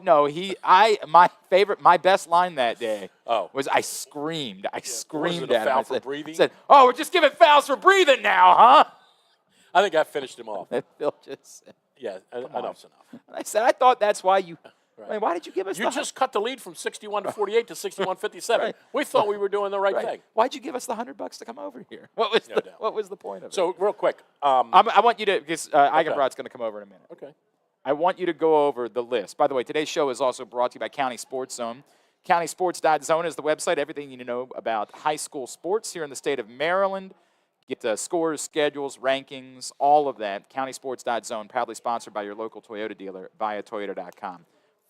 my best line that day Oh. was I screamed. I screamed a at him. foul I for said, breathing? said, "Oh, we're just giving fouls for breathing now, huh?" I think I finished him off. And Phil just said, Yeah, enough's enough. and I said, "I thought that's why you. I mean, why did you give us You the just cut the lead from 61 to 48 to 61-57. Right. We thought we were doing the right right. thing. Why'd you give us the $100 to come over here? What was No doubt. what was the point of it?" So real quick. I want you to because Eigenbrot's going to come over in a minute. Okay. I want you to go over the list. By the way, today's show is also brought to you by County Sports Zone. CountySports.zone is the website. Everything you need to know about high school sports here in the state of Maryland. Get scores, schedules, rankings, all of that. CountySports.zone, proudly sponsored by your local Toyota dealer via Toyota.com.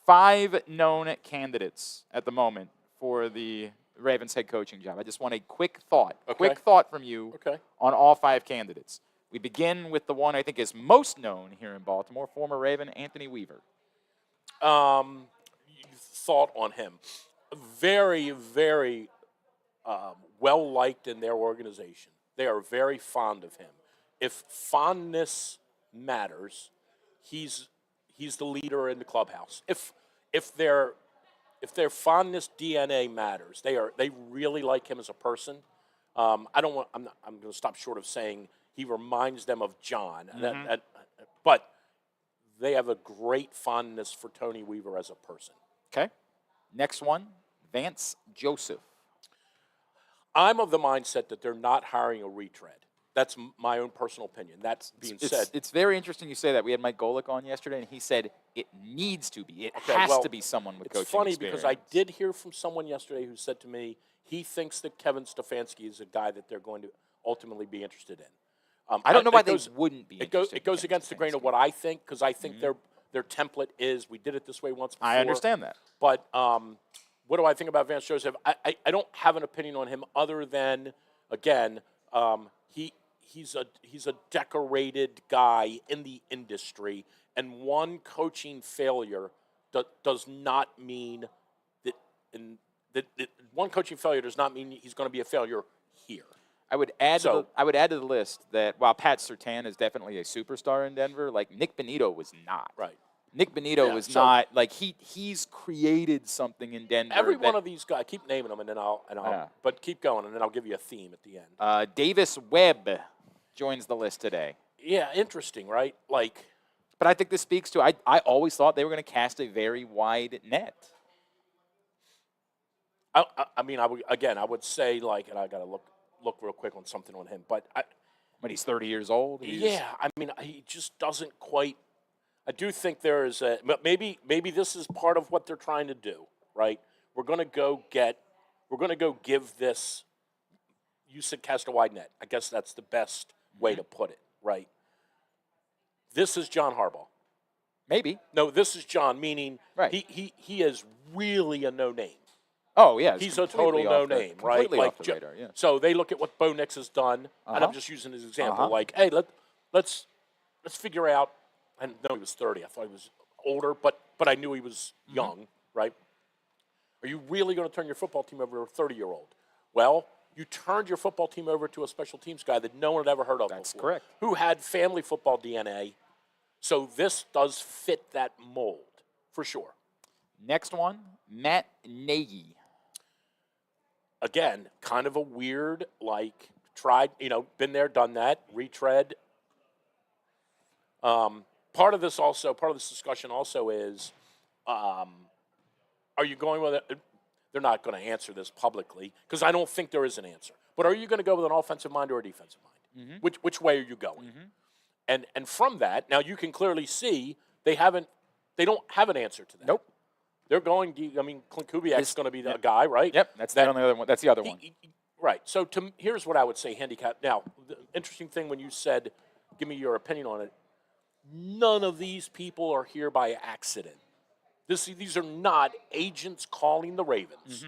5 known candidates at the moment for the Ravens head coaching job. I just want a quick thought from you on all 5 candidates. We begin with the one I think is most known here in Baltimore, former Raven Anthony Weaver. Thought on him. Very, very well-liked in their organization. They are very fond of him. If fondness matters, he's the leader in the clubhouse. If their fondness DNA matters, they really like him as a person. I'm going to stop short of saying he reminds them of John, but they have a great fondness for Tony Weaver as a person. Okay. Next one, Vance Joseph. I'm of the mindset that they're not hiring a retread. That's my own personal opinion. That being said, It's very interesting you say that. We had Mike Golick on yesterday, and he said it needs to be. It has to be someone with coaching it's funny experience. because I did hear from someone yesterday who said to me he thinks that Kevin Stefanski is a guy that they're going to ultimately be interested in. I don't know why they wouldn't be interested. It goes against the grain of what I think because I think their template is we did it this way once before. I understand that. But what do I think about Vance Joseph? I don't have an opinion on him other than, again, he's a decorated guy in the industry, and one coaching failure does not mean that one coaching failure does not mean he's going to be a failure here. I would add to the list that while Pat Surtain is definitely a superstar in Denver, like Nick Bonito was not. Right. Nick Bonito was not like he's created something in Denver. Every one of these guys, keep naming them, and then I'll but keep going, and then I'll give you a theme at the end. Davis Webb joins the list today. Yeah, interesting, right? Like, but I think this speaks to I always thought they were going to cast a very wide net. I mean, I would say like, and I got to look real quick on something on him, but when he's 30 years old. I mean, he just doesn't quite. I do think there is maybe this is part of what they're trying to do, right? We're going to go give this. You said cast a wide net. I guess that's the best way to put it, right? This is John Harbaugh. Maybe. No, this is John, meaning right. He is really a no name. Oh yeah, he's a total no name, right? Completely off the radar, yeah. So they look at what Bo Nix has done, and I'm just using his example. Like, hey, let's figure out. I know he was 30. I thought he was older, but I knew he was young, right? Are you really going to turn your football team over to a 30-year-old? Well, you turned your football team over to a special teams guy that no one had ever heard of before. That's correct. Who had family football DNA. So this does fit that mold, for sure. Next one, Matt Nagy. Again, kind of a weird, like, tried, been there, done that, retread. Part of this discussion also is are you going with it? They're not going to answer this publicly because I don't think there is an answer. But are you going to go with an offensive mind or a defensive mind? Mm-hmm. Which way are you going? Mm-hmm. And from that, now you can clearly see they don't have an answer to that. Nope. They're going. I mean, Clint Kubiak's going to be the guy, right? Yep. That's the only other one. That's the other one. Right. So here's what I would say, handicap. Now, the interesting thing when you said, "Give me your opinion on it." None of these people are here by accident. These are not agents calling the Ravens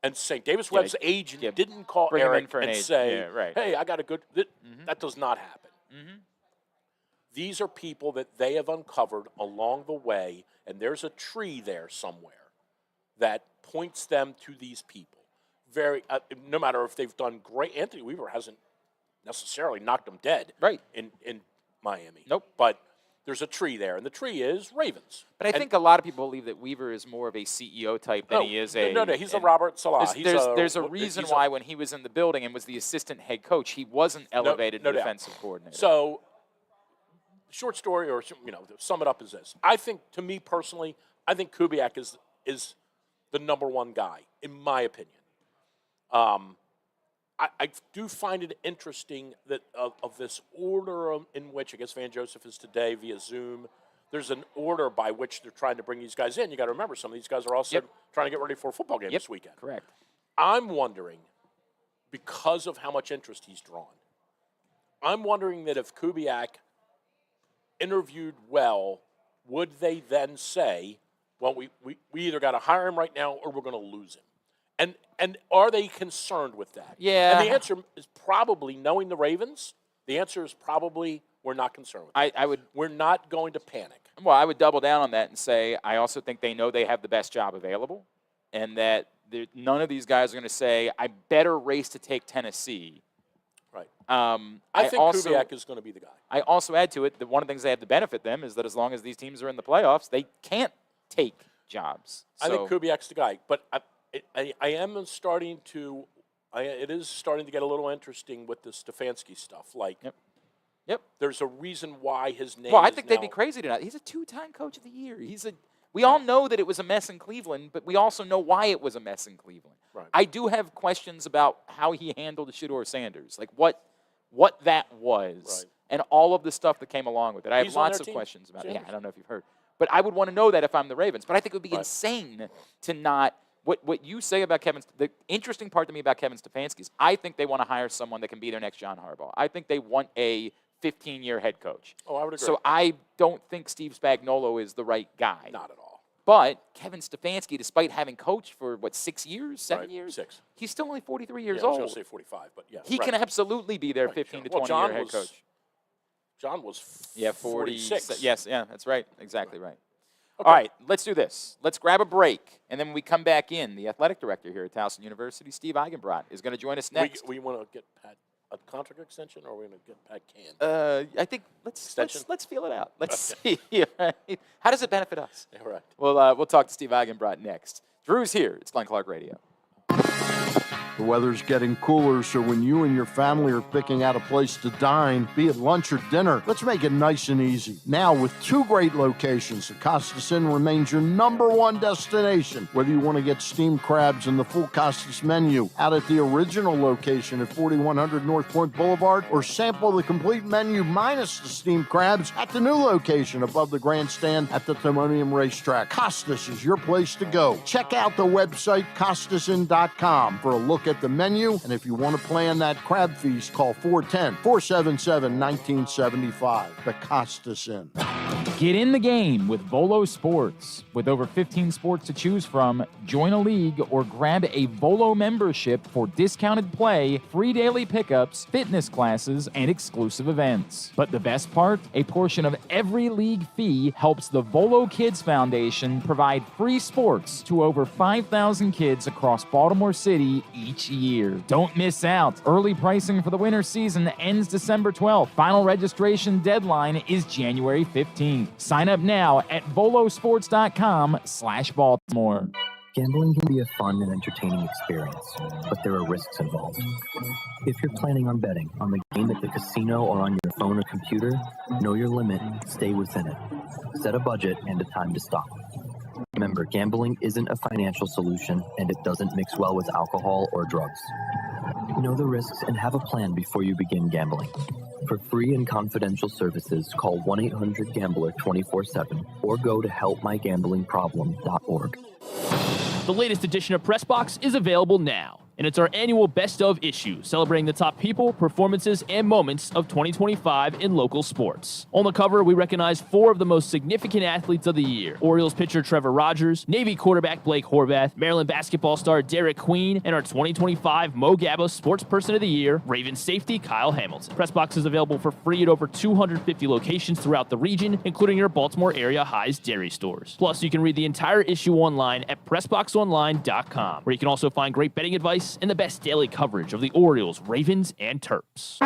and saying Davis Webb's agent didn't call Eric and say, "Hey, I got a good." That does not happen. These are people that they have uncovered along the way, and there's a tree there somewhere that points them to these people. No matter if they've done great. Anthony Weaver hasn't necessarily knocked them dead in Miami. Nope. But there's a tree there, and the tree is Ravens. But I think a lot of people believe that Weaver is more of a CEO type than he is a. No, he's a Robert Salah. There's a reason why when he was in the building and was the assistant head coach, he wasn't elevated to defensive coordinator. So, short story, or to sum it up is this: I think, to me personally, I think Kubiak is the number one guy in my opinion. I do find it interesting that of this order in which, I guess Van Joseph is today via Zoom, there's an order by which they're trying to bring these guys in. You got to remember, some of these guys are also trying to get ready for a football game this weekend. Correct. I'm wondering, because of how much interest he's drawn, I'm wondering that if Kubiak interviewed well, would they then say, well, we either got to hire him right now or we're going to lose him? And are they concerned with that? Yeah. And the answer is probably, knowing the Ravens, the answer is probably we're not concerned with that. We're not going to panic. Well, I would double down on that and say I also think they know they have the best job available, and that none of these guys are going to say, I better race to take Tennessee. Right. I think Kubiak is going to be the guy. I also add to it that one of the things they have to benefit them is that as long as these teams are in the playoffs, they can't take jobs. I think Kubiak's the guy, but I am starting to. It is starting to get a little interesting with the Stefanski stuff. Like, yep. There's a reason why his name. Well, I think they'd be crazy to not. He's a two-time coach of the year. We all know that it was a mess in Cleveland, but we also know why it was a mess in Cleveland. Right. I do have questions about how he handled Shedeur Sanders, like what that was, and all of the stuff that came along with it. I have lots of questions about it. Yeah, I don't know if you've heard, but I would want to know that if I'm the Ravens. But I think it would be insane to not. What you say about the interesting part to me about Kevin Stefanski is I think they want to hire someone that can be their next John Harbaugh. I think they want a 15-year head coach. Oh, I would agree. So I don't think Steve Spagnuolo is the right guy. Not at all. But Kevin Stefanski, despite having coached for, 6 years, 7 years? 6. He's still only 43 years old. old. I was going to say 45, but yeah. He can absolutely be their 15 to 20-year head coach. John was 46. Yes, that's right. Exactly right. Okay. All right, let's do this. Let's grab a break, and then when we come back in, the athletic director here at Towson University, Steve Eigenbrot, is going to join us next. We want to get Pat a contract extension, or are we going to get Pat Can? I think let's feel it out. Let's see. Right? How does it benefit us? Yeah, right. We'll talk to Steve Eigenbrot next. Drew's here. It's Glenn Clark Radio. The weather's getting cooler, so when you and your family are picking out a place to dine, be it lunch or dinner, let's make it nice and easy. Now, with 2 great locations, the Costas Inn remains your #1 destination. Whether you want to get steamed crabs and the full Costas menu out at the original location at 4100 North Point Boulevard, or sample the complete menu minus the steamed crabs at the new location above the grandstand at the Timonium Racetrack, Costas is your place to go. Check out the website CostasInn.com for a look at the menu, and if you want to plan that crab feast, call 410-477-1975. The Costas Inn. Get in the game with Volo Sports. With over 15 sports to choose from, join a league or grab a Volo membership for discounted play, free daily pickups, fitness classes, and exclusive events. But the best part? A portion of every league fee helps the Volo Kids Foundation provide free sports to over 5,000 kids across Baltimore City each year. Don't miss out. Early pricing for the winter season ends December 12th. Final registration deadline is January 15th. Sign up now at volosports.com/Baltimore. Gambling can be a fun and entertaining experience, but there are risks involved. If you're planning on betting on the game at the casino or on your phone or computer, know your limit, stay within it. Set a budget and a time to stop. Remember, gambling isn't a financial solution, and it doesn't mix well with alcohol or drugs. Know the risks and have a plan before you begin gambling. For free and confidential services, call 1-800-GAMBLER 24/7 or go to helpmygamblingproblem.org. The latest edition of Pressbox is available now, and it's our annual Best of issue, celebrating the top people, performances, and moments of 2025 in local sports. On the cover, we recognize 4 of the most significant athletes of the year: Orioles pitcher Trevor Rogers, Navy quarterback Blake Horvath, Maryland basketball star Derek Queen, and our 2025 Mo Gabba Sports Person of the Year, Ravens safety Kyle Hamilton. Pressbox is available for free at over 250 locations throughout the region, including your Baltimore area High's Dairy stores. Plus, you can read the entire issue online at PressBoxOnline.com, where you can also find great betting advice and the best daily coverage of the Orioles, Ravens, and Terps.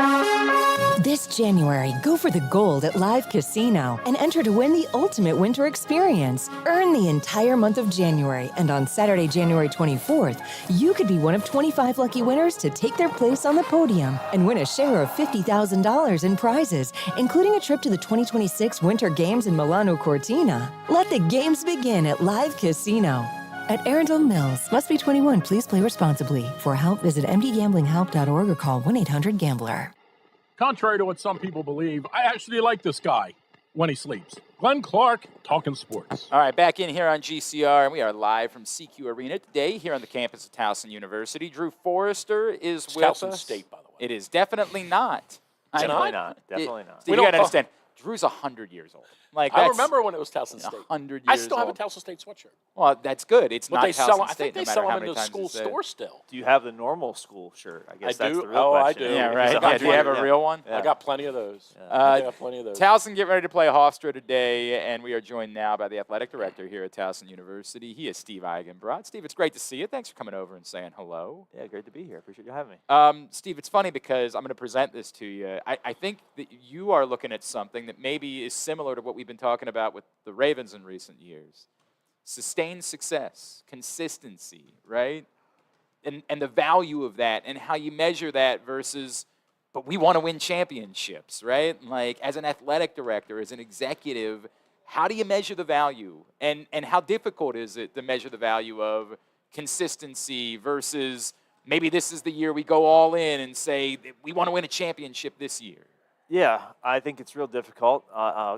This January, go for the gold at Live Casino and enter to win the ultimate winter experience. Earn the entire month of January, and on Saturday, January 24th, you could be one of 25 lucky winners to take their place on the podium and win a share of $50,000 in prizes, including a trip to the 2026 Winter Games in Milano Cortina. Let the games begin at Live Casino. At Arundel Mills, must be 21. Please play responsibly. For help, visit mdgamblinghelp.org or call 1-800-GAMBLER. Contrary to what some people believe, I actually like this guy when he sleeps. Glenn Clark, talking sports. All right, back in here on GCR, and we are live from SECU Arena today here on the campus of Towson University. Drew Forrester is with Towson us. State, by the way. It is definitely not. Definitely not. Definitely not. You got to understand, Drew's 100 years old. Like I remember when it was Towson State. 100 years I still have a old. Towson State sweatshirt. Well, that's good. It's But not they Towson sell. I State, think they no matter sell how them in many the times school you say it. store still. Do you have the normal school shirt? I guess that's do. the real Oh, question. I do. Yeah, If right. it's Yeah, 100, do you have a yeah. real one? I got plenty of those. Yeah. I got plenty of those. Towson getting ready to play Hofstra today, and we are joined now by the athletic director here at Towson University. He is Steve Eigenbrot. Steve, it's great to see you. Thanks for coming over and saying hello. Yeah, great to be here. Appreciate you having me. Steve, it's funny because I'm going to present this to you. I think that you are looking at something that maybe is similar to what we've been talking about with the Ravens in recent years. Sustained success, consistency, right? And the value of that and how you measure that versus, but we want to win championships, right? Like as an athletic director, as an executive, how do you measure the value? And how difficult is it to measure the value of consistency versus maybe this is the year we go all in and say we want to win a championship this year? Yeah, I think it's real difficult.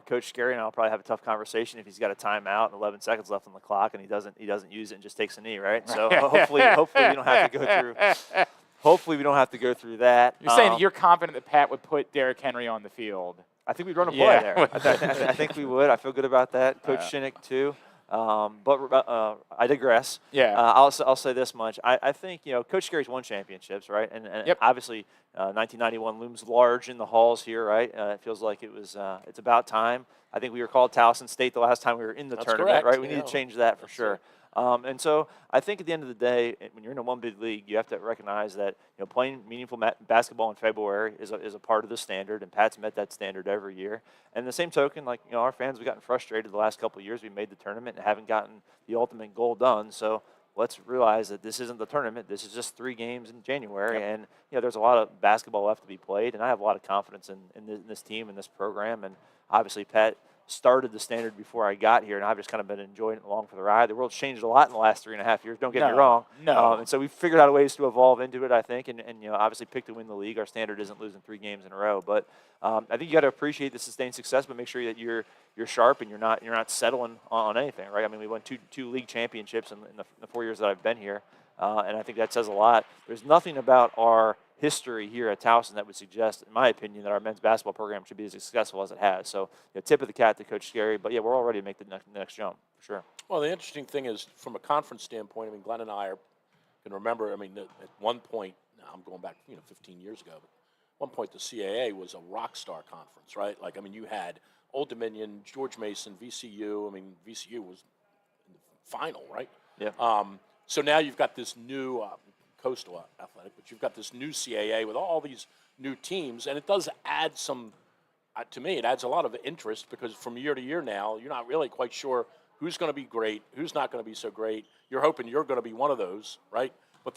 Coach Skerry and I'll probably have a tough conversation if he's got a timeout and 11 seconds left on the clock and he doesn't use it and just takes a knee, right? So hopefully we don't have to go through. Hopefully we don't have to go through that. You're saying that you're confident that Pat would put Derrick Henry on the field. I think we'd run a play there. I think we would. I feel good about that. Coach Shinnick too. But I digress. Yeah. I'll say this much. I think, Coach Skerry's won championships, right? And obviously 1991 looms large in the halls here, right? It feels like it's about time. I think we were called Towson State the last time we were in the tournament, correct. right? We need to change that for sure. And so I think at the end of the day, when you're in a one big league, you have to recognize that playing meaningful basketball in February is a part of the standard, and Pat's met that standard every year. And the same token, our fans have gotten frustrated the last couple of years. We made the tournament and haven't gotten the ultimate goal done. So let's realize that this isn't the tournament. This is just 3 games in January, and there's a lot of basketball left to be played. And I have a lot of confidence in this team and this program. And obviously, Pat started the standard before I got here, and I've just kind of been enjoying it along for the ride. The world's changed a lot in the last 3.5 years. Don't get me wrong. No. And so we've figured out ways to evolve into it, I think, and obviously pick to win the league. Our standard isn't losing 3 games in a row, but I think you got to appreciate the sustained success, but make sure that you're sharp and you're not settling on anything, right? I mean, we won two league championships in the 4 years that I've been here, and I think that says a lot. There's nothing about our history here at Towson that would suggest, in my opinion, that our men's basketball program should be as successful as it has. So, tip of the cap to Coach Skerry, but we're all ready to make the next jump for sure. Well, the interesting thing is, from a conference standpoint, Glenn and I can remember. At one point, now I'm going back, 15 years ago. But at one point, the CAA was a rock star conference, right? You had Old Dominion, George Mason, VCU. VCU was in the final, right? Yeah. So now you've got this new Coastal Athletic, but you've got this new CAA with all these new teams, and it does add some. To me, it adds a lot of interest because from year to year now, you're not really quite sure who's going to be great, who's not going to be so great. You're hoping you're going to be one of those, right? But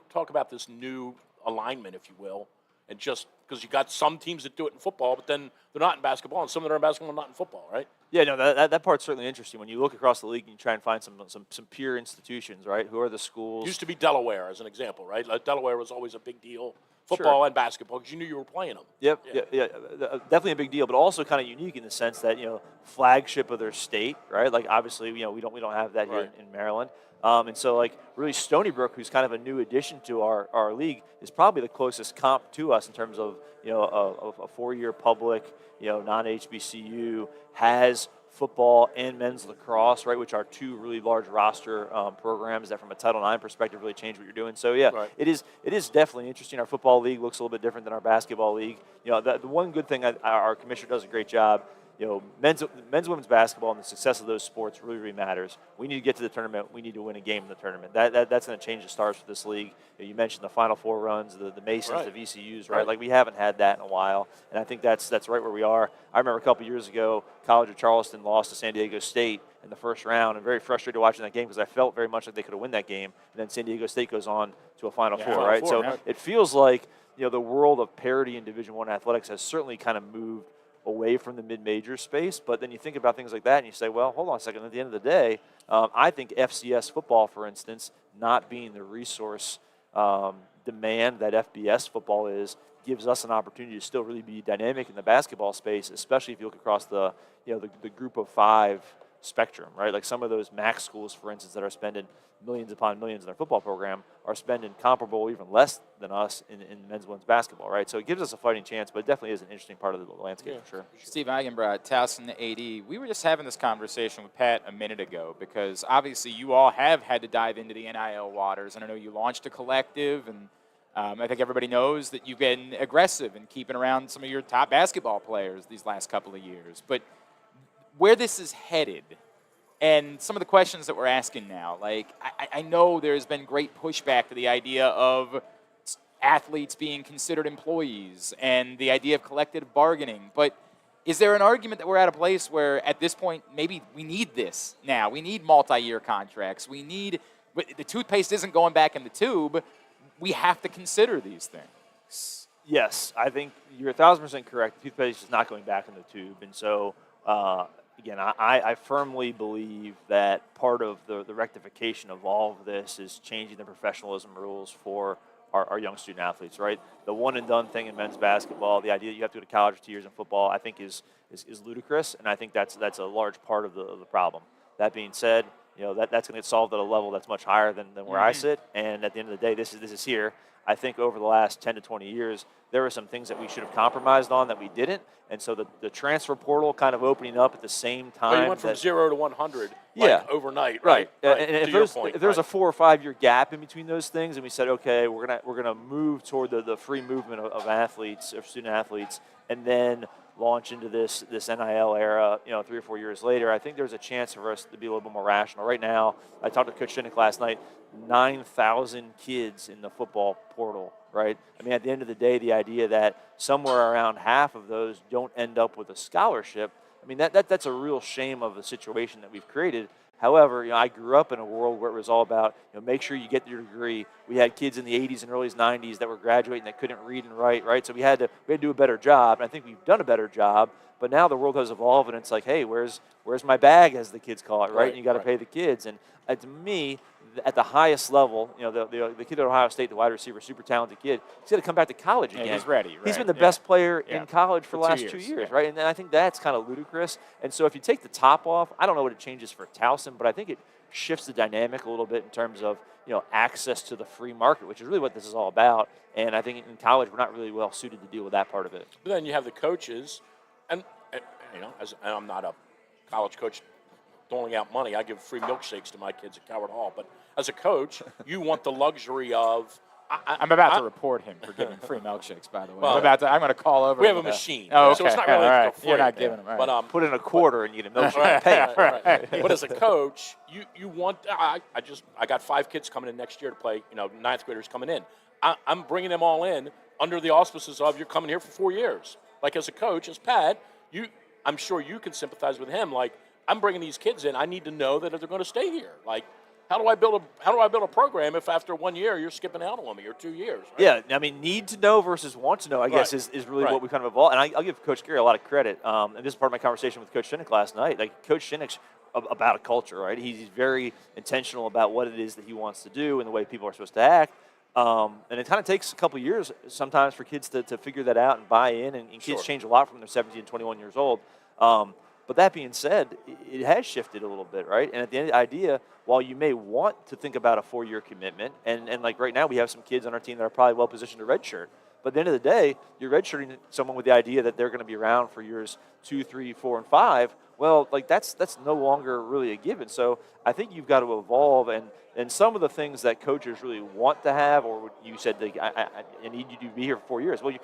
talk about this new alignment, if you will, And just because you got some teams that do it in football, but then they're not in basketball, and some that are in basketball and not in football, right? Yeah, no, that part's certainly interesting. When you look across the league and you try and find some peer institutions, right? Who are the schools? Used to be Delaware as an example, right? Like Delaware was always a big deal, football and basketball, because you knew you were playing them. Yep, yeah, definitely a big deal, but also kind of unique in the sense that, flagship of their state, right? Like obviously, we don't have that here in Maryland. And so, like, really, Stony Brook, who's kind of a new addition to our league, is probably the closest comp to us in terms of, a 4-year public, non-HBCU, has football and men's lacrosse, right, which are two really large roster programs that from a Title IX perspective really change what you're doing. So, it is definitely interesting. Our football league looks a little bit different than our basketball league. The one good thing our commissioner does a great job. Men's women's basketball and the success of those sports really, really matters. We need to get to the tournament. We need to win a game in the tournament. That's going to change the stars for this league. You mentioned the Final Four runs, the Masons, the VCUs, right? Like we haven't had that in a while, and I think that's right where we are. I remember a couple years ago, College of Charleston lost to San Diego State in the first round, and very frustrated watching that game because I felt very much like they could have won that game. And then San Diego State goes on to a Final Four, right? So it feels like the world of parity in Division I athletics has certainly kind of moved away from the mid-major space, but then you think about things like that and you say, well, hold on a second. At the end of the day, I think FCS football, for instance, not being the resource demand that FBS football is, gives us an opportunity to still really be dynamic in the basketball space, especially if you look across the group of 5 spectrum, right? Like some of those MAC schools, for instance, that are spending millions upon millions in their football program are spending comparable, even less than us in men's and women's basketball, right? So it gives us a fighting chance, but it definitely is an interesting part of the landscape for sure. Steve Eigenbrot, Towson AD, we were just having this conversation with Pat a minute ago because obviously you all have had to dive into the NIL waters, and I know you launched a collective, and I think everybody knows that you've been aggressive in keeping around some of your top basketball players these last couple of years. But where this is headed, and some of the questions that we're asking now, like I know there's been great pushback to the idea of athletes being considered employees and the idea of collective bargaining, but is there an argument that we're at a place where at this point maybe we need this now? We need multi-year contracts. The toothpaste isn't going back in the tube. We have to consider these things. Yes, I think you're 1,000% correct. The toothpaste is not going back in the tube, and so again, I firmly believe that part of the rectification of all of this is changing the professionalism rules for our young student athletes, right? The one-and-done thing in men's basketball, the idea that you have to go to college for 2 years in football, I think is ludicrous, and I think that's a large part of the problem. That being said, that's going to get solved at a level that's much higher than where I sit, and at the end of the day, this is here. I think over the last 10 to 20 years, there were some things that we should have compromised on that we didn't. And so the transfer portal kind of opening up at the same time. But you went from 0 to 100 overnight, right? And if there's a 4 or 5 year gap in between those things, and we said, okay, we're gonna move toward the free movement of athletes, of student athletes, and then launch into this NIL era, 3 or 4 years later, I think there's a chance for us to be a little bit more rational. Right now, I talked to Coach Shinnick last night, 9,000 kids in the football portal, right? I mean, at the end of the day, the idea that somewhere around half of those don't end up with a scholarship, I mean, that's a real shame of the situation that we've created. However, I grew up in a world where it was all about, make sure you get your degree. We had kids in the 80s and early 90s that were graduating that couldn't read and write, right? So we had to do a better job, and I think we've done a better job. But now the world has evolved, and it's like, hey, where's my bag, as the kids call it, right? And you got to pay the kids. And to me, at the highest level, the kid at Ohio State, the wide receiver, super talented kid, he's got to come back to college again. He's ready, right? He's been the best player in college for the last 2 years, right? And I think that's kind of ludicrous. And so if you take the top off, I don't know what it changes for Towson, but I think it shifts the dynamic a little bit in terms of access to the free market, which is really what this is all about. And I think in college, we're not really well suited to deal with that part of it. But then you have the coaches, and I'm not a college coach doling out money. I give free milkshakes to my kids at Coward Hall. But as a coach, you want the luxury of. I'm about to report him for giving free milkshakes, by the way. Well, I'm going to call over. We have a machine. Oh, okay. So it's not really for free. You're not giving them. Right. But put in a quarter and you get a milkshake. Right. But as a coach, you want. I got 5 kids coming in next year to play. 9th graders coming in. I'm bringing them all in under the auspices of you're coming here for 4 years. Like as a coach, as Pat, I'm sure you can sympathize with him. Like I'm bringing these kids in. I need to know that they're going to stay here. Like How do I build a program if after 1 year you're skipping out on me, or 2 years? Right? Yeah, I mean, need to know versus want to know, I guess, is really what we kind of evolved. And I'll give Coach Skerry a lot of credit. And this is part of my conversation with Coach Shinnick last night. Like, Coach Shinnick's about a culture, right? He's very intentional about what it is that he wants to do and the way people are supposed to act. And it kind of takes a couple years sometimes for kids to figure that out and buy in. And kids change a lot from they're 17 and 21 years old. But that being said, it has shifted a little bit, right? And at the end of the idea, while you may want to think about a 4-year commitment, and like right now we have some kids on our team that are probably well positioned to redshirt. But at the end of the day, you're redshirting someone with the idea that they're going to be around for years 2, 3, 4, and 5. Well, like that's no longer really a given. So I think you've got to evolve, and some of the things that coaches really want to have, or you said, like, I need you to be here for 4 years. Well,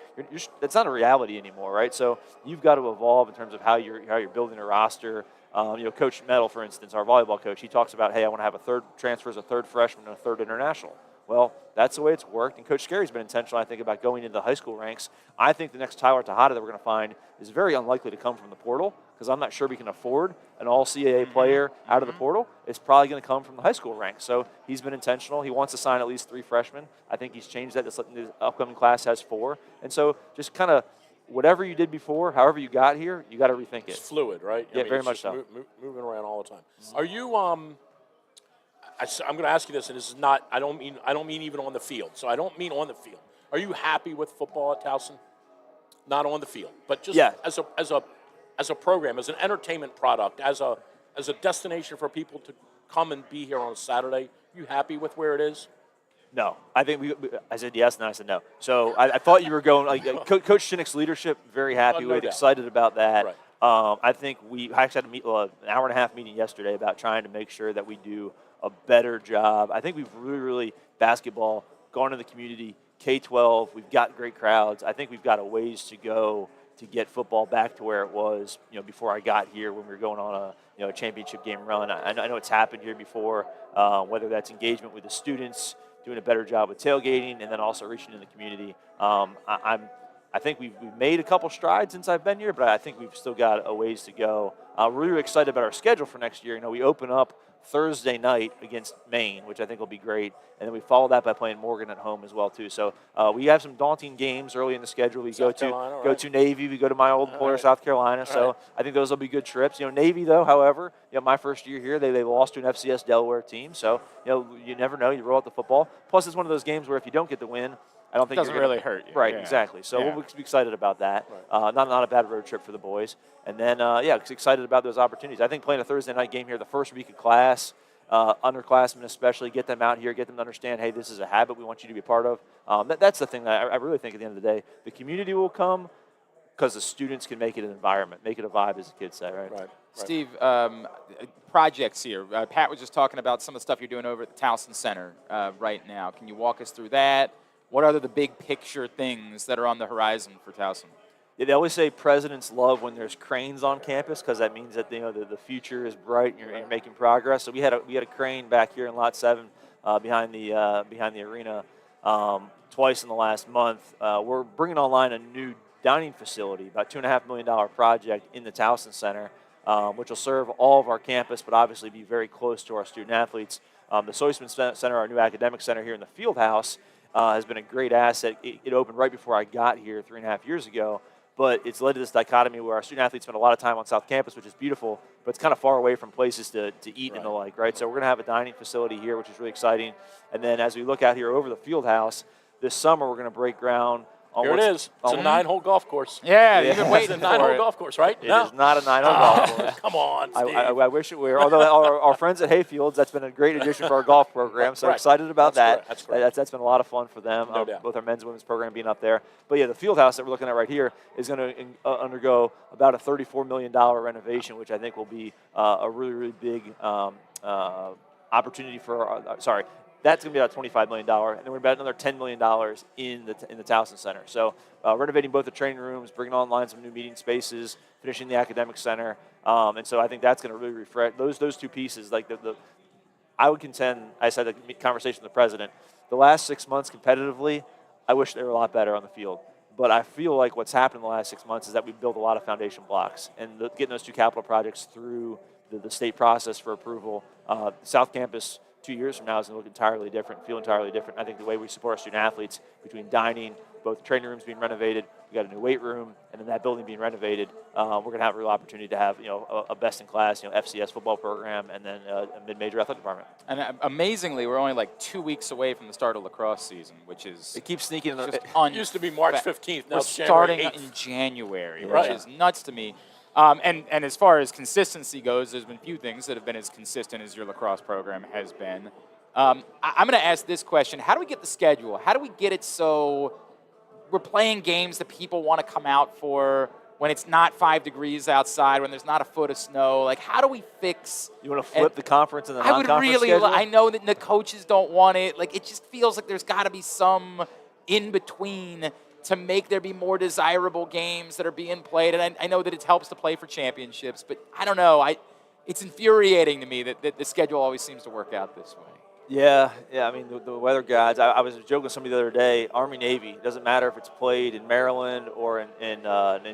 that's not a reality anymore, right? So you've got to evolve in terms of how you're building a roster. Coach Metal, for instance, our volleyball coach, he talks about, hey, I want to have a third transfer as a third freshman and a third international. Well, that's the way it's worked, and Coach Skerry's been intentional, I think, about going into the high school ranks. I think the next Tyler Tejada that we're going to find is very unlikely to come from the portal, because I'm not sure we can afford an all-CAA player out of the portal. It's probably going to come from the high school ranks. So he's been intentional. He wants to sign at least 3 freshmen. I think he's changed that. This upcoming class has 4. And so just kind of whatever you did before, however you got here, you got to rethink it. It's fluid, right? Yeah, very much so. Moving around all the time. Are you I'm going to ask you this, and this is not. I don't mean even on the field. So I don't mean on the field. Are you happy with football at Towson? Not on the field, but just as a program, as an entertainment product, as a destination for people to come and be here on a Saturday. You happy with where it is? No, I think I said yes, and I said no. So I thought you were going like Coach Shinnick's leadership. Very happy with, excited about that. Right. I think we actually had an hour and a half meeting yesterday about trying to make sure that we do a better job. I think we've really basketball gone to the community, K-12. We've got great crowds. I think we've got a ways to go to get football back to where it was, before I got here when we were going on a championship game run. I know it's happened here before, whether that's engagement with the students, doing a better job with tailgating, and then also reaching in the community. I think we've made a couple strides since I've been here, but I think we've still got a ways to go. Really excited about our schedule for next year. We open up Thursday night against Maine, which I think will be great, and then we follow that by playing Morgan at home as well too. So we have some daunting games early in the schedule. We go to Navy, we go to my old employer, South Carolina. So I think those will be good trips. Navy though, however, my first year here, they lost to an FCS Delaware team. So you never know. You roll out the football. Plus, it's one of those games where if you don't get the win, I don't think it doesn't really hurt you. Right, exactly. So we'll be excited about that. Right. Not a bad road trip for the boys. And then, excited about those opportunities. I think playing a Thursday night game here the first week of class, underclassmen especially, get them out here, get them to understand, hey, this is a habit we want you to be a part of. That's the thing that I really think at the end of the day, the community will come because the students can make it an environment, make it a vibe, as the kids say, right? Steve, projects here. Pat was just talking about some of the stuff you're doing over at the Towson Center right now. Can you walk us through that? What are the big picture things that are on the horizon for Towson? Yeah, they always say presidents love when there's cranes on campus because that means that the future is bright and you're making progress. So we had a crane back here in Lot 7 behind the arena twice in the last month. We're bringing online a new dining facility, about $2.5 million project in the Towson Center, which will serve all of our campus, but obviously be very close to our student athletes. The Soisman Center, our new academic center here in the field house, has been a great asset. It opened right before I got here 3.5 years ago. But it's led to this dichotomy where our student athletes spend a lot of time on South Campus, which is beautiful, but it's kind of far away from places to eat and the like, right? So we're going to have a dining facility here, which is really exciting. And then as we look out here over the field house, this summer we're going to break ground. Here it is. It's a 9-hole golf course. Yeah, you've been waiting for it. It's a 9-hole golf course, right? It is not a 9-hole golf course. Come on, Steve. I wish it were. Although our friends at Hayfields, that's been a great addition for our golf program. So excited about that. That's great. That's been a lot of fun for them, both our men's and women's program being up there. But yeah, the field house that we're looking at right here is going to undergo about a $34 million renovation, which I think will be a really, really big opportunity for that's going to be about $25 million, and then we're about another $10 million in the Towson Center. So renovating both the training rooms, bringing online some new meeting spaces, finishing the academic center, and so I think that's going to really refresh those two pieces. Like I would contend, I said in the conversation with the president, the last 6 months competitively, I wish they were a lot better on the field. But I feel like what's happened in the last 6 months is that we've built a lot of foundation blocks, and getting those two capital projects through the state process for approval. South Campus 2 years from now is going to look entirely different, feel entirely different. I think the way we support our student athletes, between dining, both training rooms being renovated, we got a new weight room, and then that building being renovated, we're going to have a real opportunity to have a best-in-class FCS football program and then a mid-major athletic department. And amazingly, we're only like 2 weeks away from the start of lacrosse season, which is it keeps sneaking. It used to be March 15th. Now we're it's starting January 8th. in January, Right. which is nuts to me. And as far as consistency goes, there's been few things that have been as consistent as your lacrosse program has been. I'm going to ask this question. How do we get the schedule? How do we get it so we're playing games that people want to come out for when it's not 5 degrees outside, when there's not a foot of snow? Like, how do we fix... You want to flip the conference and the I would non-conference really... schedule? I know that the coaches don't want it. Like, it just feels like there's got to be some in-between to make there be more desirable games that are being played. And I know that it helps to play for championships, but I don't know. It's infuriating to me that the schedule always seems to work out this way. Yeah. I mean, the weather guides. I was joking with somebody the other day. Army-Navy, doesn't matter if it's played in Maryland or in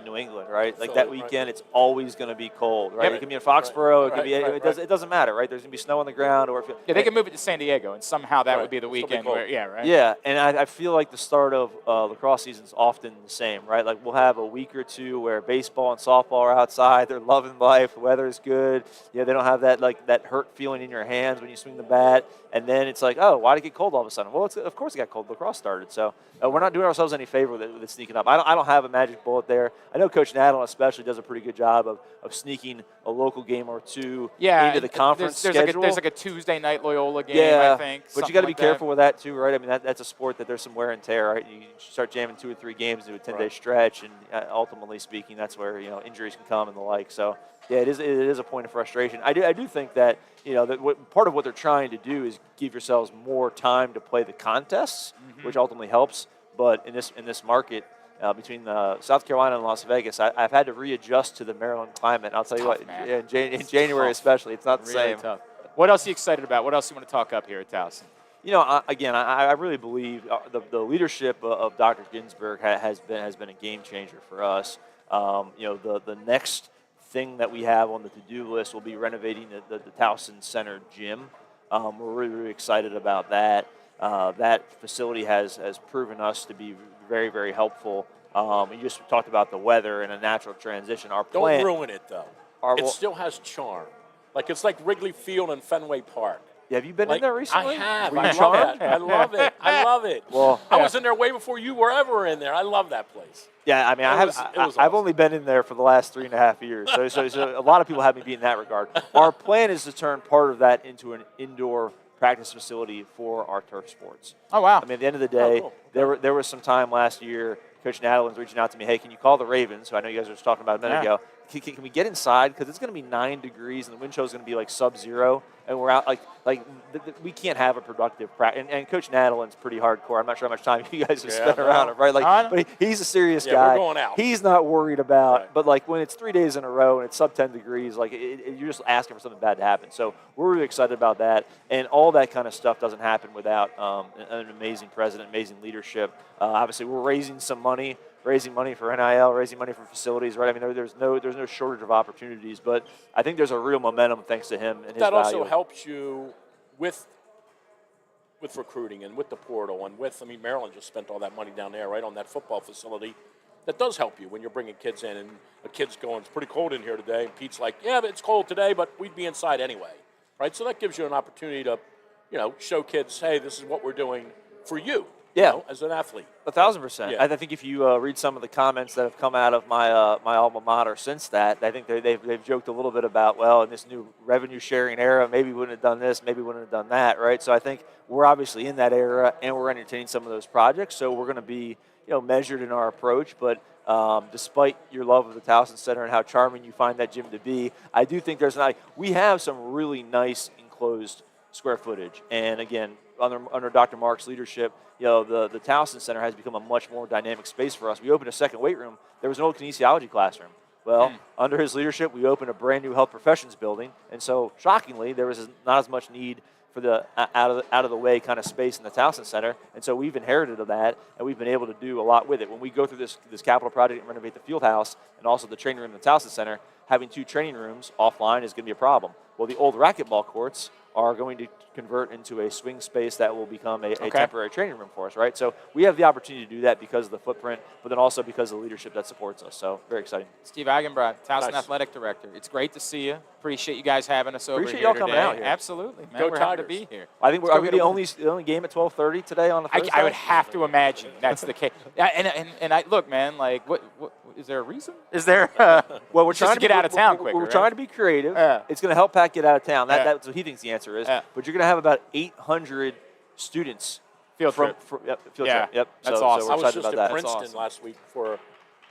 New England, right? Like that weekend, it's always going to be cold, right? Yeah, it can be in Foxborough. It could be. It doesn't matter, right? There's going to be snow on the ground, or they can move it to San Diego, and somehow that would be the weekend where, right? Yeah, and I feel like the start of lacrosse season is often the same, right? Like we'll have a week or two where baseball and softball are outside. They're loving life. The weather is good. They don't have that hurt feeling in your hands when you swing the bat. And then it's like, oh, why did it get cold all of a sudden? Well, of course it got cold. Lacrosse started. So we're not doing ourselves any favor with it sneaking up. I don't have a magic bullet there. I know Coach Nadel especially does a pretty good job of sneaking a local game or two into the conference schedule. There's like a Tuesday night Loyola game, I think. But you got to be careful with that too, right? I mean, that's a sport that there's some wear and tear, right? You start jamming 2 or 3 games into a 10-day stretch, and ultimately speaking, that's where injuries can come and the like. So yeah, it is a point of frustration. I do think that part of what they're trying to do is give yourselves more time to play the contests, which ultimately helps. But in this market between South Carolina and Las Vegas, I've had to readjust to the Maryland climate. I'll tell you what, in January especially, it's not the really same. Tough. What else are you excited about? What else do you want to talk up here at Towson? I really believe the leadership of Dr. Ginsburg has been a game changer for us. The next thing that we have on the to-do list will be renovating the Towson Center gym. We're really, really excited about that. That facility has proven us to be very, very helpful. You just talked about the weather and a natural transition. Don't ruin it, though. It still has charm. It's like Wrigley Field and Fenway Park. Yeah, have you been in there recently? I have. Were you I charmed? love it. I love it. Well, I was in there way before you were ever in there. I love that place. Yeah, I mean, I've only been in there for the last 3.5 years, so a lot of people have me beat in that regard. Our plan is to turn part of that into an indoor practice facility for our turf sports. Oh, wow. I mean, at the end of the day, there was some time last year, Coach Nadel was reaching out to me, hey, can you call the Ravens, who I know you guys were just talking about a minute ago, can we get inside? Because it's going to be 9 degrees, and the wind chill is going to be like sub-zero, and we're out, we can't have a productive practice. And Coach Nadelin's pretty hardcore. I'm not sure how much time you guys have spent around him, right? But he's a serious guy. We're going out. He's not worried about, but when it's 3 days in a row and it's sub-10 degrees, you're just asking for something bad to happen. So we're really excited about that, and all that kind of stuff doesn't happen without an amazing president, amazing leadership. Obviously, we're raising money for NIL, raising money for facilities, right? I mean, there's no shortage of opportunities, but I think there's a real momentum thanks to him and his value. That also helps you with recruiting and with the portal and Maryland just spent all that money down there, right, on that football facility. That does help you when you're bringing kids in and a kid's going, it's pretty cold in here today, and Pete's like, yeah, but it's cold today, but we'd be inside anyway, right? So that gives you an opportunity to, show kids, hey, this is what we're doing for you. As an athlete. 1,000%. I think if you read some of the comments that have come out of my alma mater since that, I think they've joked a little bit about, well, in this new revenue sharing era, maybe we wouldn't have done this, maybe we wouldn't have done that, right? So I think we're obviously in that era, and we're entertaining some of those projects. So we're going to be measured in our approach. But despite your love of the Towson Center and how charming you find that gym to be, I do think we have some really nice enclosed square footage, and again, under Dr. Mark's leadership, the Towson Center has become a much more dynamic space for us. We opened a second weight room. There was an old kinesiology classroom. Well, under his leadership, we opened a brand new health professions building, and so shockingly, there was not as much need for the out of the way kind of space in the Towson Center, and so we've inherited of that, and we've been able to do a lot with it. When we go through this capital project and renovate the field house and also the training room in the Towson Center, having 2 training rooms offline is going to be a problem. Well, the old racquetball courts are going to convert into a swing space that will become a temporary training room for us, right? So we have the opportunity to do that because of the footprint, but then also because of the leadership that supports us. So very exciting. Steve Eigenbrot, Towson Nice. Athletic Director. It's great to see you. Appreciate you guys having us over Appreciate here y'all today. coming out here. Absolutely, man. Go We're happy to Tigers. be here. I think Let's are go we get the a only game at 12:30 today on the first I would day? have to imagine that's the case. And I look, man. Like, what is there a reason? Is there? Well, we're just trying to get out of town quicker. We're right? trying to be creative. Yeah. It's going to help Pat get out of town. Yeah. That's what he thinks the answer is. Yeah. But you're going to have about 800 students Field trip. field Yeah. trip. Yep. That's so, awesome. So I we're was excited just about at that. Princeton awesome. last week for a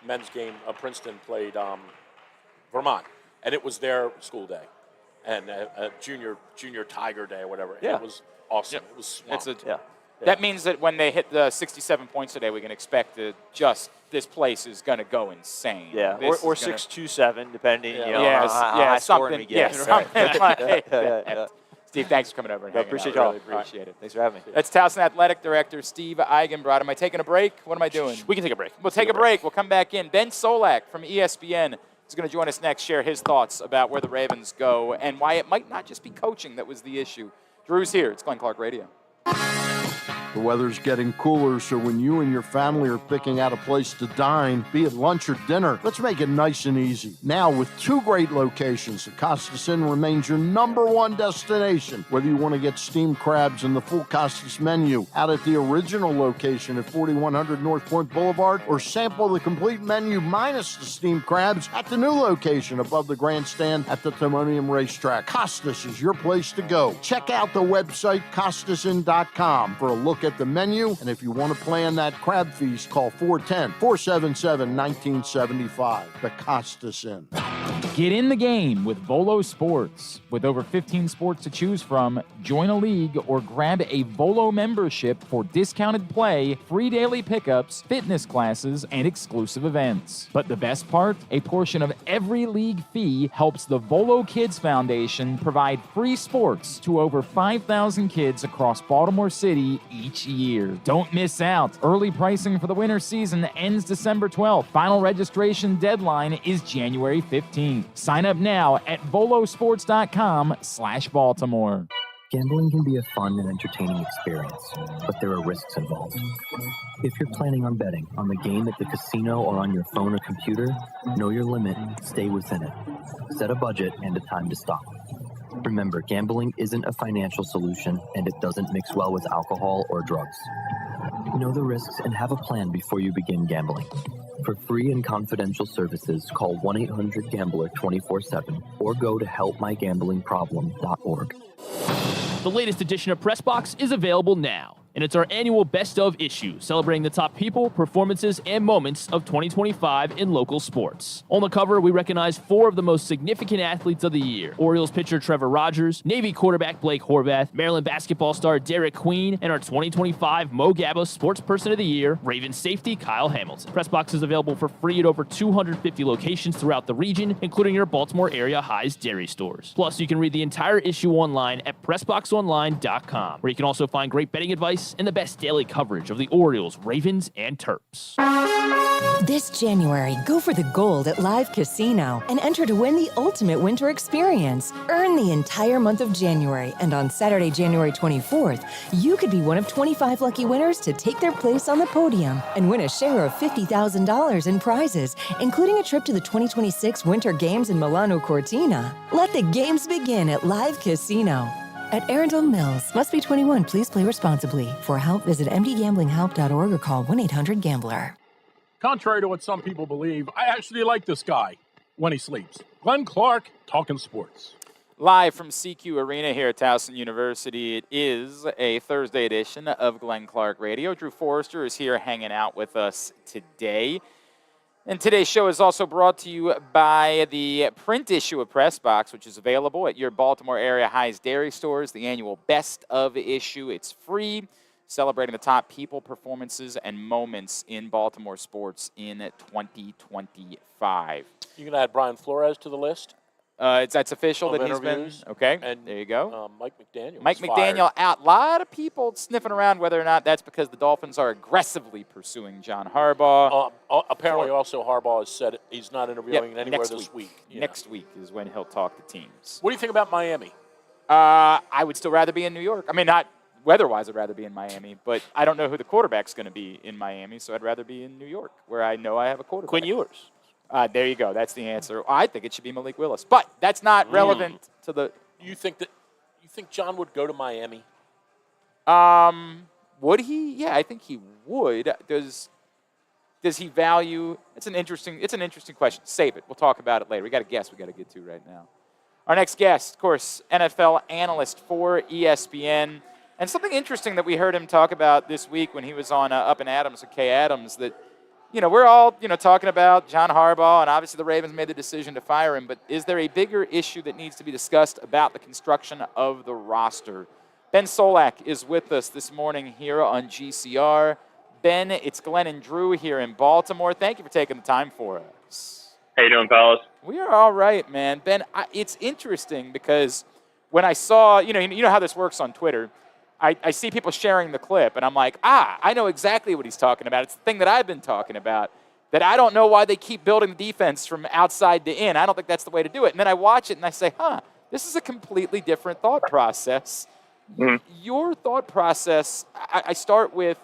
men's game. Princeton played Vermont, and it was their school day, and junior Tiger Day or whatever. Yeah. It was awesome. Yep. It was swamped. Yeah. That means that when they hit the 67 points today, we can expect that just this place is going to go insane. Yeah, This or is gonna- 6-2-7, depending. Yeah. You know, Yes, how yeah, high scoring something. we get. Yeah, something like Yeah, that. yeah. Steve, thanks for coming over and Yeah, hanging appreciate out. y'all. Really appreciate it. Thanks for having me. That's Towson Athletic Director Steve Eigenbrot. Am I taking a break? What am I doing? We can take a break. We'll take a break. We'll come back in. Ben Solak from ESPN is going to join us next, share his thoughts about where the Ravens go and why it might not just be coaching that was the issue. Drew's here. It's Glenn Clark Radio. The weather's getting cooler, so when you and your family are picking out a place to dine, be it lunch or dinner, let's make it nice and easy. Now, with 2 great locations, the Costas Inn remains your #1 destination. Whether you want to get steamed crabs and the full Costas menu out at the original location at 4100 North Point Boulevard, or sample the complete menu minus the steamed crabs at the new location above the grandstand at the Timonium Racetrack, Costas is your place to go. Check out the website, CostasInn.com, for a look at the menu, and if you want to plan that crab feast, call 410-477-1975. The Costas Inn. Get in the game with Volo Sports. With over 15 sports to choose from, join a league or grab a Volo membership for discounted play, free daily pickups, fitness classes, and exclusive events. But the best part? A portion of every league fee helps the Volo Kids Foundation provide free sports to over 5,000 kids across Baltimore City each year. Don't miss out. Early pricing for the winter season ends December 12th. Final registration deadline is January 15th. Sign up now at volosports.com/Baltimore. Gambling can be a fun and entertaining experience, but there are risks involved. If you're planning on betting on the game at the casino or on your phone or computer, know your limit, stay within it. Set a budget and a time to stop. Remember, gambling isn't a financial solution, and it doesn't mix well with alcohol or drugs. Know the risks and have a plan before you begin gambling. For free and confidential services, call 1-800-GAMBLER 24/7 or go to helpmygamblingproblem.org. The latest edition of Pressbox is available now, and it's our annual Best of issue, celebrating the top people, performances, and moments of 2025 in local sports. On the cover, we recognize 4 of the most significant athletes of the year: Orioles pitcher Trevor Rogers, Navy quarterback Blake Horvath, Maryland basketball star Derek Queen, and our 2025 Mo Gabba Sports Person of the Year, Ravens safety Kyle Hamilton. Pressbox is available for free at over 250 locations throughout the region, including your Baltimore area High's dairy stores. Plus, you can read the entire issue online at PressBoxOnline.com, where you can also find great betting advice and the best daily coverage of the Orioles, Ravens, and Terps. This January, go for the gold at Live Casino and enter to win the ultimate winter experience. Earn the entire month of January, and on Saturday, January 24th, you could be one of 25 lucky winners to take their place on the podium and win a share of $50,000 in prizes, including a trip to the 2026 Winter Games in Milano Cortina. Let the games begin at Live Casino. At Arundel Mills, must be 21. Please play responsibly. For help, visit mdgamblinghelp.org or call 1-800-GAMBLER. Contrary to what some people believe, I actually like this guy when he sleeps. Glenn Clark, talking sports. Live from SECU Arena here at Towson University, it is a Thursday edition of Glenn Clark Radio. Drew Forrester is here hanging out with us today. And today's show is also brought to you by the print issue of Pressbox, which is available at your Baltimore area High's dairy stores. The annual Best of issue. It's free, celebrating the top people, performances, and moments in Baltimore sports in 2025. You can add Brian Flores to the list. That's official Of that he's been. interviews. Okay, And there you go. Mike McDaniel. Mike was McDaniel fired. out. A lot of people sniffing around whether or not that's because the Dolphins are aggressively pursuing John Harbaugh. Apparently, also Harbaugh has said he's not interviewing anywhere next this week. Yeah. Next week is when he'll talk to teams. What do you think about Miami? I would still rather be in New York. I mean, not weather-wise, I'd rather be in Miami, but I don't know who the quarterback's going to be in Miami, so I'd rather be in New York, where I know I have a quarterback. Quinn Ewers. There you go. That's the answer. I think it should be Malik Willis, but that's not relevant to the. You think John would go to Miami? Would he? Yeah, I think he would. Does he value? It's an interesting question. Save it. We'll talk about it later. We got a guest we got to get to right now. Our next guest, of course, NFL analyst for ESPN, and something interesting that we heard him talk about this week when he was on Up and Adams with Kay Adams. That we're all talking about John Harbaugh, and obviously the Ravens made the decision to fire him. But is there a bigger issue that needs to be discussed about the construction of the roster? Ben Solak is with us this morning here on GCR. Ben, it's Glenn and Drew here in Baltimore. Thank you for taking the time for us. How you doing, fellas? We are all right, man. Ben, it's interesting because when I saw, you know how this works on Twitter, I see people sharing the clip, and I'm like, I know exactly what he's talking about. It's the thing that I've been talking about, that I don't know why they keep building the defense from outside to in. I don't think that's the way to do it. And then I watch it, and I say, this is a completely different thought process. Mm-hmm. Your thought process, I start with,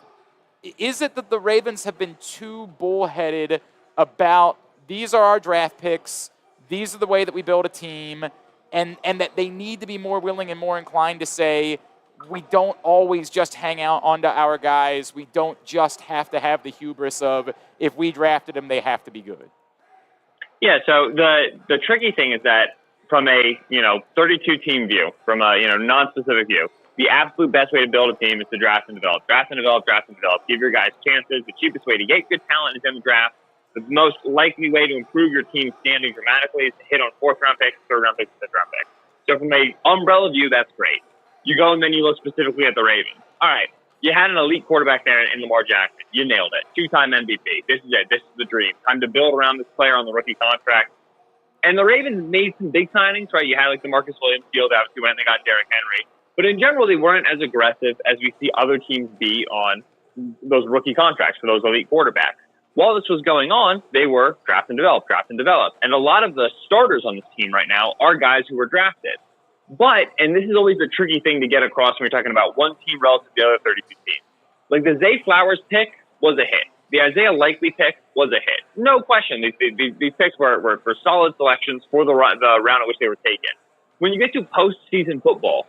is it that the Ravens have been too bullheaded about these are our draft picks, these are the way that we build a team, and that they need to be more willing and more inclined to say, we don't always just hang out onto our guys. We don't just have to have the hubris of, if we drafted them, they have to be good. Yeah, so the tricky thing is that from a 32-team view, from a non-specific view, the absolute best way to build a team is to draft and develop. Draft and develop, draft and develop. Give your guys chances. The cheapest way to get good talent is in the draft. The most likely way to improve your team's standing dramatically is to hit on fourth-round picks, third-round picks, and fifth-round picks. So from an umbrella view, that's great. You go and then you look specifically at the Ravens. All right, you had an elite quarterback there in Lamar Jackson. You nailed it. 2-time MVP. This is it. This is the dream. Time to build around this player on the rookie contract. And the Ravens made some big signings, right? You had like the Marcus Williams deal. Obviously went and they got Derrick Henry. But in general, they weren't as aggressive as we see other teams be on those rookie contracts for those elite quarterbacks. While this was going on, they were draft and develop, draft and develop. And a lot of the starters on this team right now are guys who were drafted. But, and this is always the tricky thing to get across when you're talking about one team relative to the other 32 teams. Like the Zay Flowers pick was a hit. The Isaiah Likely pick was a hit. No question. These picks were solid selections for the round at which they were taken. When you get to postseason football,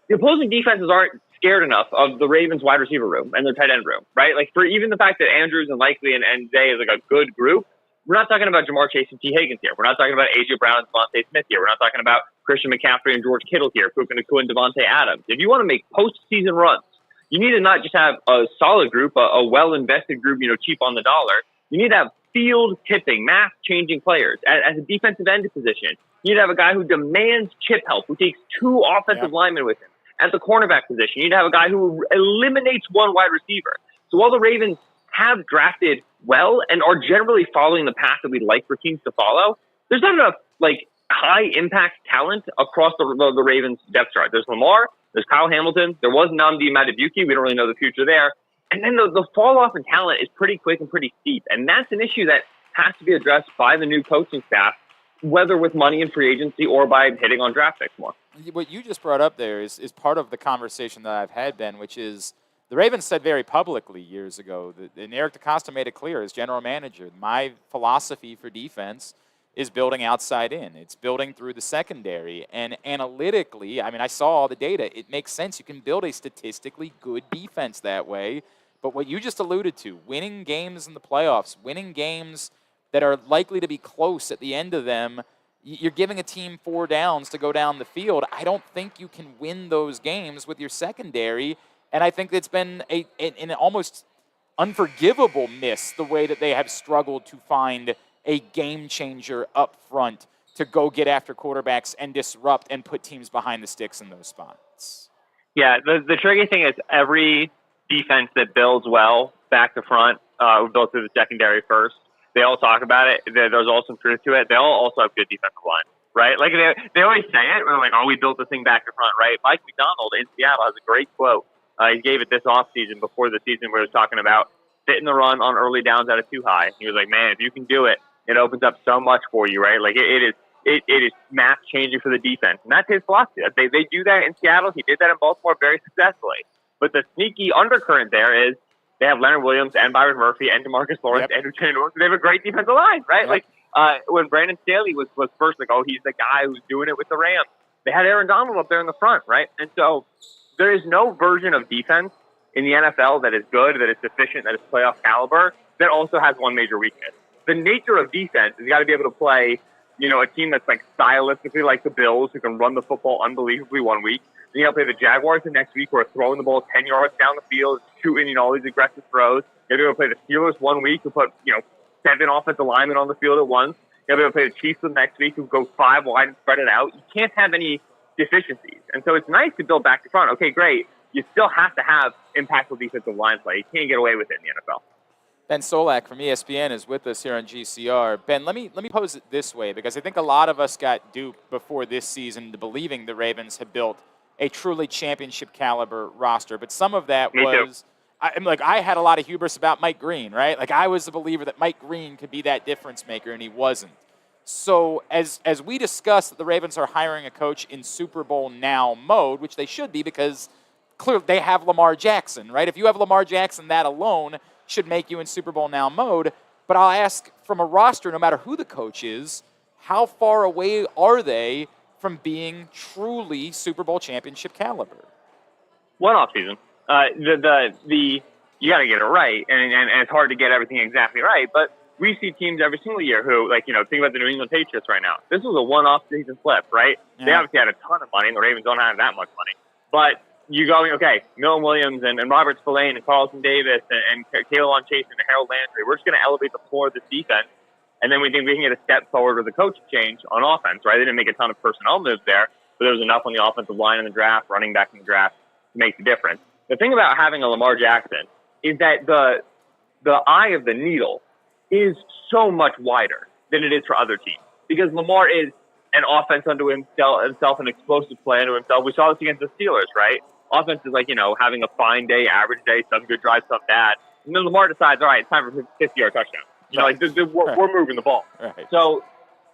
the opposing defenses aren't scared enough of the Ravens wide receiver room and their tight end room, right? Like for even the fact that Andrews and Likely and Zay is like a good group, we're not talking about Jamar Chase and T. Higgins here. We're not talking about A.J. Brown and Devontae Smith here. We're not talking about Christian McCaffrey and George Kittle here, Puka Nacua and Devontae Adams. If you want to make postseason runs, you need to not just have a solid group, a well-invested group, cheap on the dollar. You need to have field-tipping, math-changing players. As a defensive end position, you need to have a guy who demands chip help, who takes 2 offensive linemen with him. At the cornerback position, you need to have a guy who eliminates 1 wide receiver. So while the Ravens have drafted well and are generally following the path that we'd like for teams to follow, there's not enough high impact talent across the Ravens depth chart. There's Lamar, there's Kyle Hamilton, there was Nnamdi Madubuike. We don't really know the future there. And then the fall off in talent is pretty quick and pretty steep. And that's an issue that has to be addressed by the new coaching staff, whether with money in free agency or by hitting on draft picks more. What you just brought up there is part of the conversation that I've had, Ben, which is the Ravens said very publicly years ago, and Eric DeCosta made it clear as general manager, my philosophy for defense is building outside in. It's building through the secondary. And analytically, I saw all the data. It makes sense. You can build a statistically good defense that way. But what you just alluded to, winning games in the playoffs, winning games that are likely to be close at the end of them, you're giving a team 4 downs to go down the field. I don't think you can win those games with your secondary. And I think it's been an almost unforgivable miss, the way that they have struggled to find a game changer up front to go get after quarterbacks and disrupt and put teams behind the sticks in those spots. Yeah, the tricky thing is every defense that builds well back to front, built through the secondary first, they all talk about it. There's also some truth to it. They all also have good defensive line, right? Like they always say it. We're like, we built the thing back to front, right? Mike McDonald in Seattle has a great quote. He gave it this offseason before the season where he was talking about fitting the run on early downs out of too high. He was like, man, if you can do it, it opens up so much for you, right? Like it is it is map changing for the defense. And that's his philosophy. They do that in Seattle. He did that in Baltimore very successfully. But the sneaky undercurrent there is they have Leonard Williams and Byron Murphy and DeMarcus Lawrence and Uchenna Nwosu. They have a great defensive line, right? Yep. Like when Brandon Staley was first, like, oh, he's the guy who's doing it with the Rams. They had Aaron Donald up there in the front, right? And so there is no version of defense in the NFL that is good, that is sufficient, that is playoff caliber, that also has one major weakness. The nature of defense is you got to be able to play, a team that's like stylistically like the Bills, who can run the football unbelievably one week. Then you got to play the Jaguars the next week, who are throwing the ball 10 yards down the field, shooting, all these aggressive throws. You got to be able to play the Steelers one week, who put, 7 offensive linemen on the field at once. You got to be able to play the Chiefs the next week, who go 5 wide and spread it out. You can't have any deficiencies. And so it's nice to build back to front. Okay, great. You still have to have impactful defensive line play. You can't get away with it in the NFL. Ben Solak from ESPN is with us here on GCR. Ben, let me pose it this way, because I think a lot of us got duped before this season into believing the Ravens had built a truly championship caliber roster. But some of that was, I had a lot of hubris about Mike Green, right? Like, I was a believer that Mike Green could be that difference maker, and he wasn't. So as we discussed that the Ravens are hiring a coach in Super Bowl now mode, which they should be, because clearly they have Lamar Jackson, right? If you have Lamar Jackson, that alone should make you in Super Bowl now mode. But I'll ask, from a roster, no matter who the coach is, how far away are they from being truly Super Bowl championship caliber? One offseason. You got to get it right, and it's hard to get everything exactly right. But we see teams every single year who, think about the New England Patriots right now. This was a one-off season flip, right? Yeah. They obviously had a ton of money, and the Ravens don't have that much money. But you going, okay, Milton Williams and Robert Spillane and Carlton Davis and K'Lavon Chase and Harold Landry, we're just going to elevate the floor of this defense. And then we think we can get a step forward with a coaching change on offense, right? They didn't make a ton of personnel moves there, but there was enough on the offensive line in the draft, running back in the draft, to make the difference. The thing about having a Lamar Jackson is that the eye of the needle is so much wider than it is for other teams, because Lamar is an offense unto himself, an explosive play unto himself. We saw this against the Steelers, right? Offense is like, having a fine day, average day, some good drives, some bad. And then Lamar decides, all right, it's time for a 50-yard touchdown. We're moving the ball. Right. So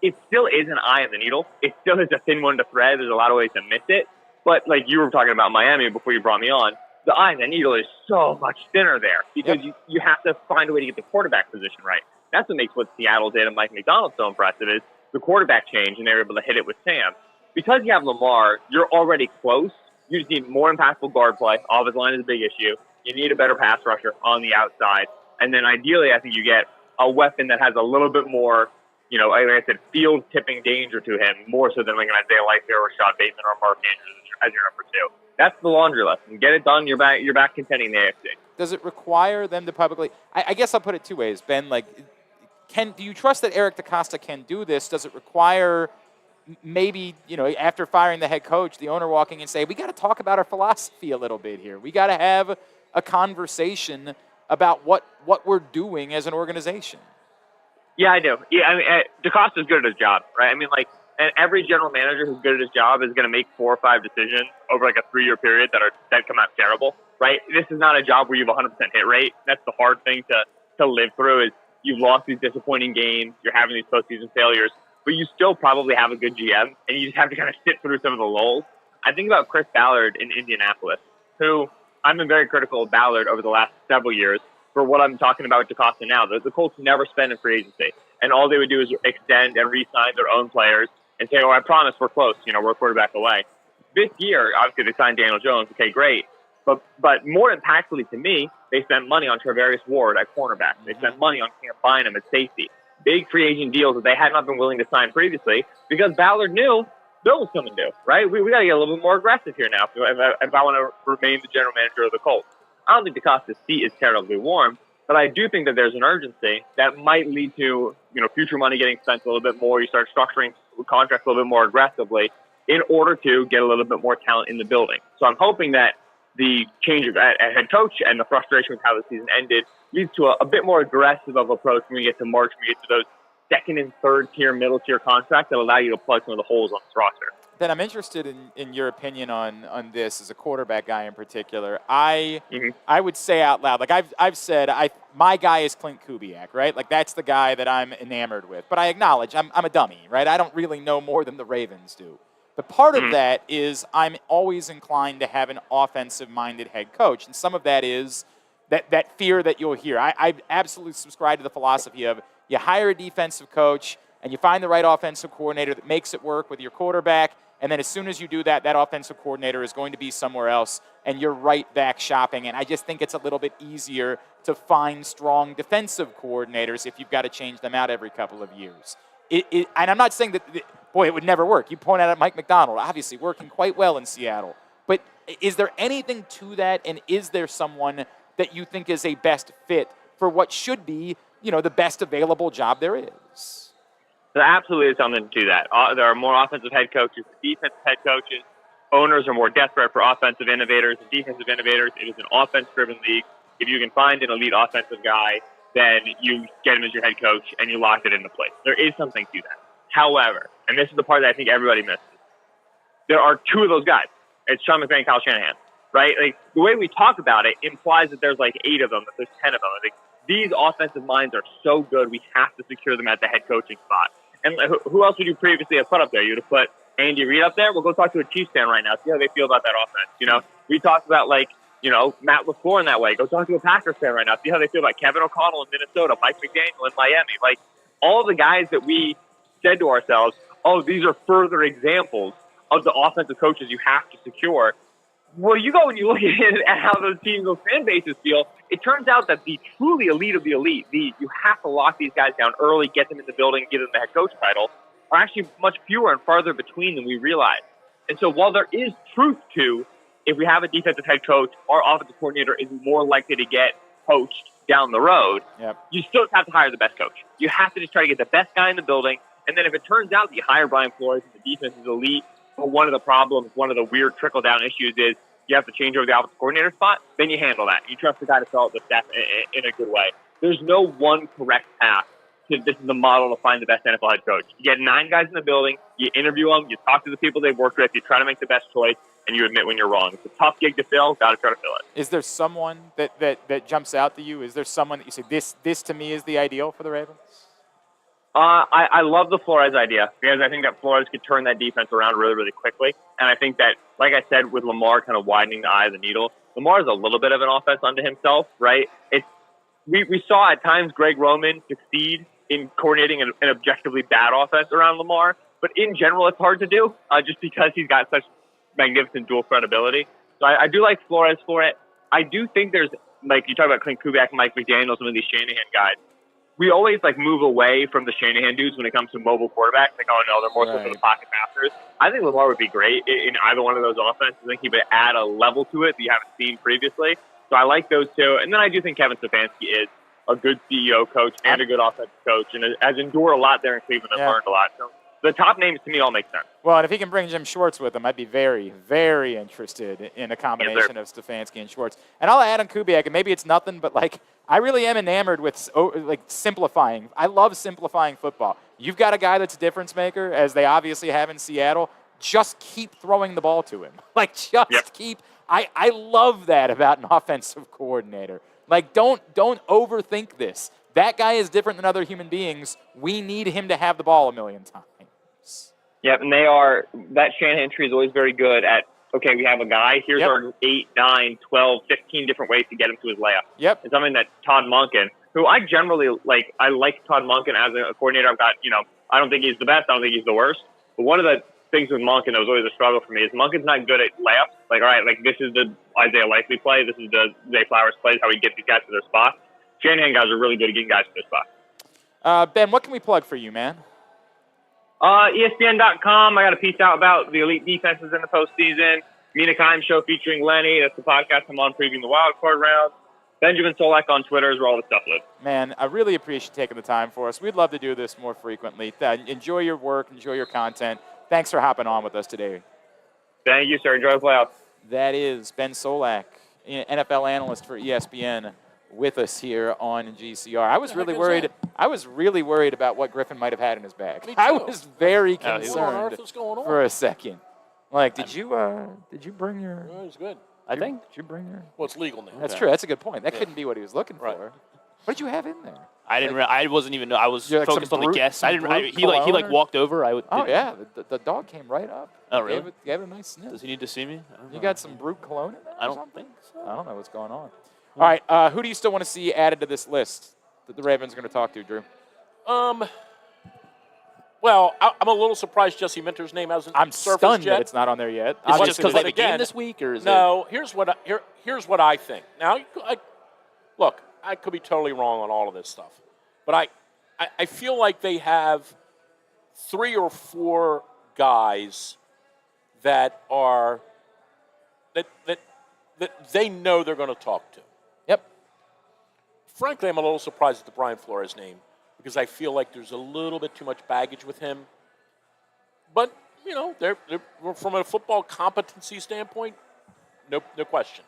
it still is an eye of the needle. It still is a thin one to thread. There's a lot of ways to miss it. But like you were talking about Miami before you brought me on, the eye of the needle is so much thinner there, because you have to find a way to get the quarterback position right. That's what makes what Seattle did and Mike McDonald so impressive, is the quarterback change, and they were able to hit it with Sam. Because you have Lamar, you're already close. You just need more impactful guard play. Offensive line is a big issue. You need a better pass rusher on the outside. And then ideally, I think you get a weapon that has a little bit more, like I said, field-tipping danger to him, more so than like an Isaiah Lightfair or Rashad Bateman or Mark Andrews as your number 2. That's the laundry list. And get it done, you're back contending the AFC. Does it require them to publicly – I guess I'll put it two ways, Ben. Like, do you trust that Eric DeCosta can do this? Does it require – maybe, after firing the head coach, the owner walking and say, we got to talk about our philosophy a little bit here. We got to have a conversation about what we're doing as an organization? Yeah, I do. Yeah, I mean, DeCosta's good at his job, right? I mean, and every general manager who's good at his job is going to make 4 or 5 decisions over like a 3-year period that come out terrible, right? This is not a job where you have a 100% hit rate. That's the hard thing to live through, is you've lost these disappointing games, you're having these postseason failures, but you still probably have a good GM, and you just have to kind of sit through some of the lulls. I think about Chris Ballard in Indianapolis, who I've been very critical of Ballard over the last several years for what I'm talking about with DeCosta now. The Colts never spend in free agency, and all they would do is extend and re-sign their own players and say, oh, I promise we're close. We're a quarterback away. This year, obviously, they signed Daniel Jones. Okay, great. But more impactfully to me, they spent money on Travarius Ward at cornerback. They spent money on Cam Bynum at safety. Big free agent deals that they had not been willing to sign previously, because Ballard knew Bill was coming due, right? We got to get a little bit more aggressive here now if I want to remain the general manager of the Colts. I don't think DeCosta's seat is terribly warm, but I do think that there's an urgency that might lead to, future money getting spent a little bit more. You start structuring contracts a little bit more aggressively in order to get a little bit more talent in the building. So I'm hoping that the change at head coach and the frustration with how the season ended leads to a bit more aggressive of approach when we get to March, when we get to those second and third tier, middle tier contracts that allow you to plug some of the holes on this roster. Ben, I'm interested in your opinion on this as a quarterback guy in particular. I would say out loud, like I've said, my guy is Clint Kubiak, right? Like that's the guy that I'm enamored with. But I acknowledge I'm a dummy, right? I don't really know more than the Ravens do. But part of that is I'm always inclined to have an offensive-minded head coach, and some of that is that fear that you'll hear. I absolutely subscribe to the philosophy of you hire a defensive coach and you find the right offensive coordinator that makes it work with your quarterback. And then as soon as you do that, that offensive coordinator is going to be somewhere else, and you're right back shopping. And I just think it's a little bit easier to find strong defensive coordinators if you've got to change them out every couple of years. And I'm not saying that, boy, it would never work. You point out Mike McDonald, obviously working quite well in Seattle. But is there anything to that, and is there someone that you think is a best fit for what should be, the best available job there is? There absolutely is something to that. There are more offensive head coaches than defensive head coaches. Owners are more desperate for offensive innovators than defensive innovators. It is an offense-driven league. If you can find an elite offensive guy, then you get him as your head coach and you lock it into place. There is something to that. However, and this is the part that I think everybody misses, there are two of those guys. It's Sean McVay and Kyle Shanahan, right? Like the way we talk about it implies that there's like 8 of them, that there's 10 of them. I think these offensive minds are so good, we have to secure them at the head coaching spot. And who else would you previously have put up there? You'd have put Andy Reid up there? Well, go talk to a Chiefs fan right now. See how they feel about that offense. We talked about, Matt LaFleur in that way. Go talk to a Packers fan right now. See how they feel about Kevin O'Connell in Minnesota, Mike McDaniel in Miami. Like, all the guys that we said to ourselves, oh, these are further examples of the offensive coaches you have to secure. Well, you go and you look at how those teams, those fan bases feel. It turns out that the truly elite of the elite, you have to lock these guys down early, get them in the building, give them the head coach title, are actually much fewer and farther between than we realize. And so while there is truth to, if we have a defensive head coach, our offensive coordinator is more likely to get coached down the road, you still have to hire the best coach. You have to just try to get the best guy in the building. And then if it turns out that you hire Brian Flores and the defense is elite, but one of the problems, one of the weird trickle-down issues is you have to change over the offensive coordinator spot, then you handle that. You trust the guy to develop the staff in a good way. There's no one correct path to this is the model to find the best NFL head coach. You get 9 guys in the building, you interview them, you talk to the people they've worked with, you try to make the best choice, and you admit when you're wrong. It's a tough gig to fill, got to try to fill it. Is there someone that jumps out to you? Is there someone that you say, this to me is the ideal for the Ravens? I love the Flores idea because I think that Flores could turn that defense around really, really quickly. And I think that, like I said, with Lamar kind of widening the eye of the needle, Lamar is a little bit of an offense unto himself, right? We saw at times Greg Roman succeed in coordinating an objectively bad offense around Lamar. But in general, it's hard to do just because he's got such magnificent dual credibility. So I do like Flores for it. I do think there's, like you talk about Clint Kubiak and Mike McDaniel, some of these Shanahan guys. We always move away from the Shanahan dudes when it comes to mobile quarterbacks. Like, oh no, they're more so for the pocket masters. I think Lamar would be great in either one of those offenses. I think he would add a level to it that you haven't seen previously. So I like those two. And then I do think Kevin Stefanski is a good CEO coach and a good offensive coach, and has endured a lot there in Cleveland and learned a lot. So the top names to me all make sense. Well, and if he can bring Jim Schwartz with him, I'd be very, very interested in a combination of Stefanski and Schwartz. And I'll add on Kubiak, and maybe it's nothing, but I really am enamored with simplifying. I love simplifying football. You've got a guy that's a difference maker, as they obviously have in Seattle. Just keep throwing the ball to him. Keep. I love that about an offensive coordinator. Don't overthink this. That guy is different than other human beings. We need him to have the ball a million times. Yep, and that Shanahan tree is always very good at, okay, we have a guy, here's our 8, 9, 12, 15 different ways to get him to his layup. Yep. It's something that Todd Monken, who I generally like, I like Todd Monken as a coordinator. I've got, I don't think he's the best, I don't think he's the worst. But one of the things with Monken that was always a struggle for me is Monken's not good at layups. All right, this is the Isaiah Likely play, this is the Zay Flowers play, how we get these guys to their spot. Shanahan guys are really good at getting guys to their spot. Ben, what can we plug for you, man? ESPN.com. I got a piece out about the elite defenses in the postseason. Mina Kimes show featuring Lenny. That's the podcast I'm on previewing the wild card round. Benjamin Solak on Twitter is where all the stuff lives. Man, I really appreciate taking the time for us. We'd love to do this more frequently. Enjoy your work. Enjoy your content. Thanks for hopping on with us today. Thank you, sir. Enjoy the playoffs. That is Ben Solak, NFL analyst for ESPN, with us here on GCR. I was really worried. I was really worried about what Griffin might have had in his bag. I was very concerned for a second. Like, did you bring your? It was good. I think. Did you bring your? Well, it's legal now. That's true. That's a good point. That Yeah. couldn't be what he was looking Right. for. What did you have in there? I didn't. I wasn't even. I was You're like focused some on the brute- guests. some I didn't. brute he like cologne or- walked over. Oh yeah, the dog came right up. Oh, really? Gave it a nice sniff. Does he need to see me? I don't You know. got some brute cologne in there? I or don't something? think so. I don't know what's going on. All right, who do you still want to see added to this list that the Ravens are going to talk to, Drew? Well, I'm a little surprised Jesse Minter's name hasn't I'm surfaced stunned yet. that it's not on there yet. Is it Obviously, just because but they have a game again, this week, or is No, here's what I think. Now, look, I could be totally wrong on all of this stuff, but I feel like they have 3 or 4 guys that are that they know they're going to talk to. Yep. Frankly, I'm a little surprised at the Brian Flores name because I feel like there's a little bit too much baggage with him. But you know, they're from a football competency standpoint, no question.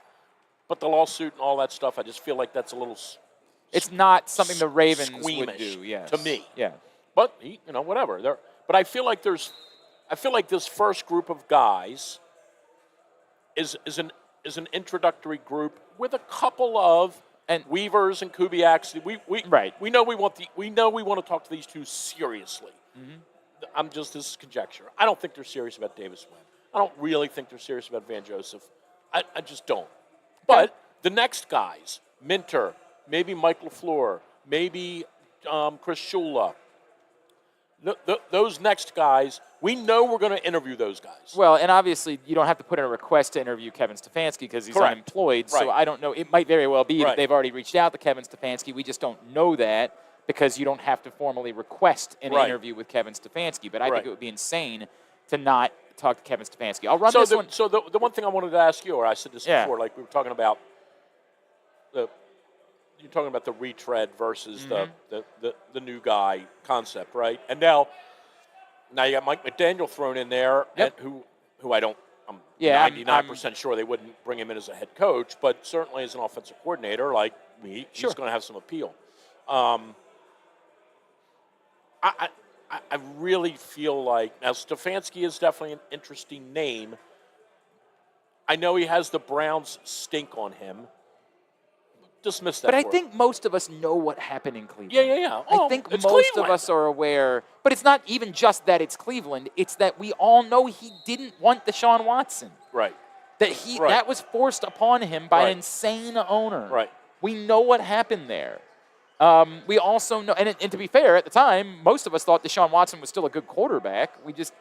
But the lawsuit and all that stuff, I just feel like that's a little. It's not something the Ravens would squeamish do. Yes. to me. Yeah. But whatever. But I feel like this first group of guys is an introductory group with a couple of Weavers and Kubiaks. We know we want to talk to these two seriously. Mm-hmm. This is conjecture. I don't think they're serious about Davis Webb. I don't really think they're serious about Van Joseph. I just don't. But the next guys, Minter, maybe Mike LaFleur, maybe Chris Shula, those next guys, we know we're going to interview those guys. Well, and obviously you don't have to put in a request to interview Kevin Stefanski because he's Correct. unemployed. Right. So I don't know. It might very well be that Right. they've already reached out to Kevin Stefanski. We just don't know that because you don't have to formally request an Right. interview with Kevin Stefanski. But I Right. think it would be insane to not talk to Kevin Stefanski. I'll run So this the, one. So the one thing I wanted to ask you, or I said this Yeah. before, like we were talking about you're talking about the retread versus the new guy concept, right? And now you got Mike McDaniel thrown in there, Yep. and who I'm Yeah, 99% sure they wouldn't bring him in as a head coach, but certainly as an offensive coordinator, like me, he's going to have some appeal. I really feel like now Stefanski is definitely an interesting name. I know he has the Browns stink on him. Dismiss that. But I word. think most of us know what happened in Cleveland. Yeah. I think it's most Cleveland. of us are aware. But it's not even just that it's Cleveland. It's that we all know he didn't want Deshaun Watson. Right. That was forced upon him by Right. an insane owner. Right. We know what happened there. We also know, and to be fair, at the time, most of us thought Deshaun Watson was still a good quarterback. We just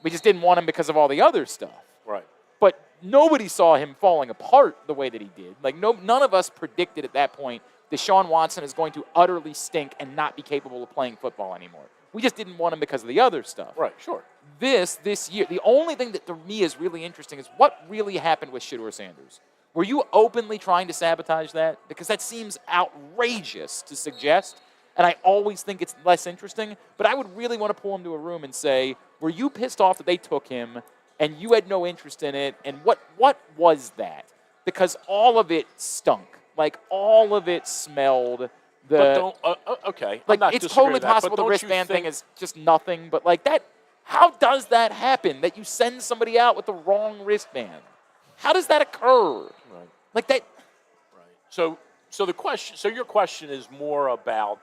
didn't want him because of all the other stuff. Right. But nobody saw him falling apart the way that he did. Like none of us predicted at that point Deshaun Watson is going to utterly stink and not be capable of playing football anymore. We just didn't want him because of the other stuff. Right. Sure. This year, the only thing that to me is really interesting is what really happened with Shedeur Sanders. Were you openly trying to sabotage that? Because that seems outrageous to suggest, and I always think it's less interesting, but I would really want to pull him to a room and say, were you pissed off that they took him and you had no interest in it, and what was that? Because all of it stunk. Like, all of it smelled. But don't. Okay. Like, I'm not it's disagreeing totally with that, possible but the don't you wristband thing think- is just nothing, but like that, how does that happen? That you send somebody out with the wrong wristband? How does that occur? Right. Like that. Right. So the question. So your question is more about.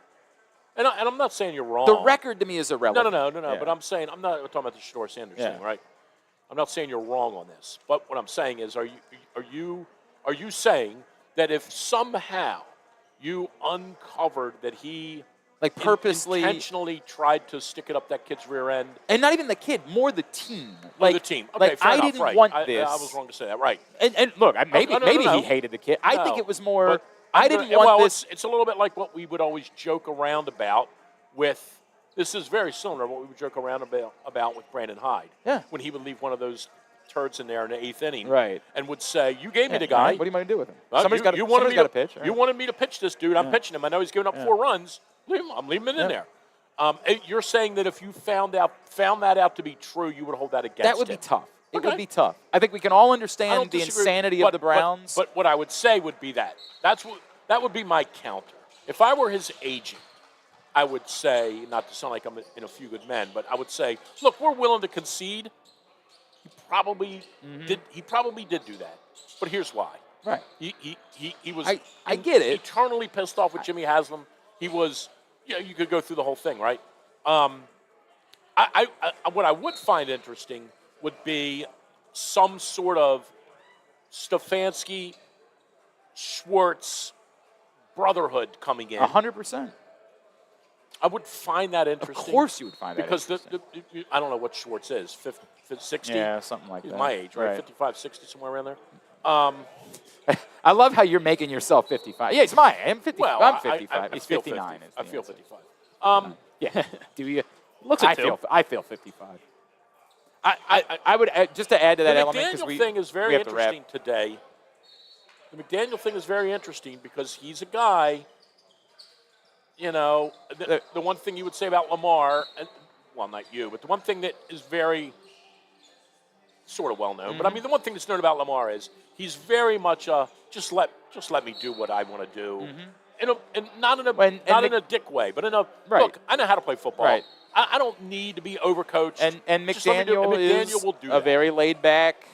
And I'm not saying you're wrong. The record to me is irrelevant. No. Yeah. But I'm saying I'm not talking about the Shedeur Sanders Yeah. thing, right? I'm not saying you're wrong on this. But what I'm saying is, are you saying that if somehow you uncovered that he like purposely intentionally tried to stick it up that kid's rear end, and not even the kid, more the team. Like the team. Okay, like fair I enough, didn't right. want I this. was wrong to say that. Right. And look, maybe no. he hated the kid. I think No, it was more. but I didn't want this. It's a little bit like what we would always joke around about with. This is very similar to what we would joke around about with Brandon Hyde. Yeah. When he would leave one of those turds in there in the 8th inning. Right. And would say, "You gave me the All guy. right, what do you want to do with him? Well, Somebody's got to pitch. Right? You wanted me to pitch this dude. I'm pitching him. I know he's giving up 4 runs. I'm leaving him in there. You're saying that if you found that out to be true, you would hold that against him. That would be tough. It Okay. would be tough. I think we can all I understand don't the disagree, insanity but- of the Browns. But what I would say would be that that would be my counter. If I were his agent, I would say, not to sound like I'm in A Few Good Men, but I would say, look, we're willing to concede he probably did. He probably did do that. But here's why. Right. He was. I get it. Eternally pissed off with Jimmy Haslam. He was. You could go through the whole thing, right? What I would find interesting would be some sort of Stefanski, Schwartz brotherhood coming in. 100%. I would find that interesting. Of course you would find that interesting. Because I don't know what Schwartz is, 50, 60? Yeah, something like He's that. my age, right? 55, 60, somewhere around there. I love how you're making yourself 55. Yeah, it's my age. I'm 50. Well, I'm 55. I He's feel 59. 50. I feel 55. Yeah. Do you? Looks I like feel. I feel 55. I would just to add to that the element McDaniel because thing is very we have to wrap. interesting today. The McDaniel thing is very interesting because he's a guy. You know, the one thing you would say about Lamar, and well, not you, but the one thing that is very sort of well known. But I mean, the one thing that's known about Lamar is he's very much just let me do what I want to do, not in a dick way, but in a look. I know how to play football. Right. I don't need to be overcoached. And Just let me do it. McDaniel McDaniel will do a that. very laid back.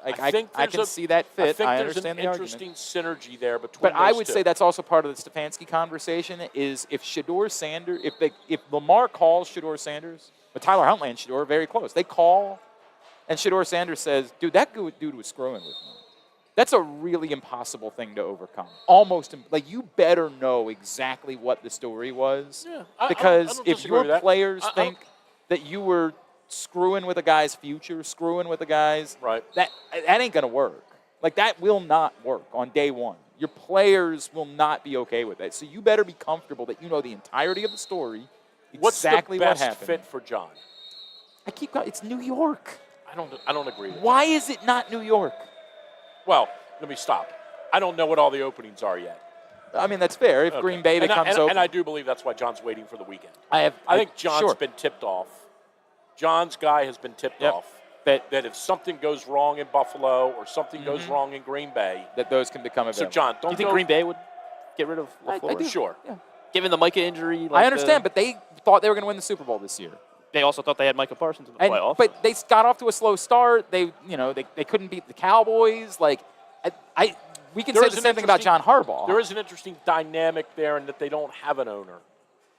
I think I can see that fit. I think there's understand an the interesting synergy there between. But I those would two. say that's also part of the Stefanski conversation. Is if Shedeur Sanders, if Lamar calls Shedeur Sanders, but Tyler Huntley and Shedeur are very close. They call, and Shedeur Sanders says, "Dude, that dude was screwing with me." That's a really impossible thing to overcome. Almost like you better know exactly what the story was, because if your players think that you were screwing with a guy's future, screwing with a guy's that ain't gonna work. Like that will not work on day one. Your players will not be okay with that. So you better be comfortable that you know the entirety of the story, exactly what happened. What's the best fit for John? It's New York. I don't agree with Why is it not New York? Well, let me stop. I don't know what all the openings are yet. I mean, that's fair. If Green Bay becomes open. And I do believe that's why John's waiting for the weekend. I think John's been tipped off. John's guy has been tipped off that if something goes wrong in Buffalo or something goes wrong in Green Bay, that those can become available. So, John, do you think Green Bay would get rid of LaFleur? I do. Sure. Yeah. Given the Micah injury. I understand, but they thought they were going to win the Super Bowl this year. They also thought they had Micah Parsons in the playoffs. But they got off to a slow start. They couldn't beat the Cowboys. Like, we can say the same thing about John Harbaugh. There is an interesting dynamic there in that they don't have an owner.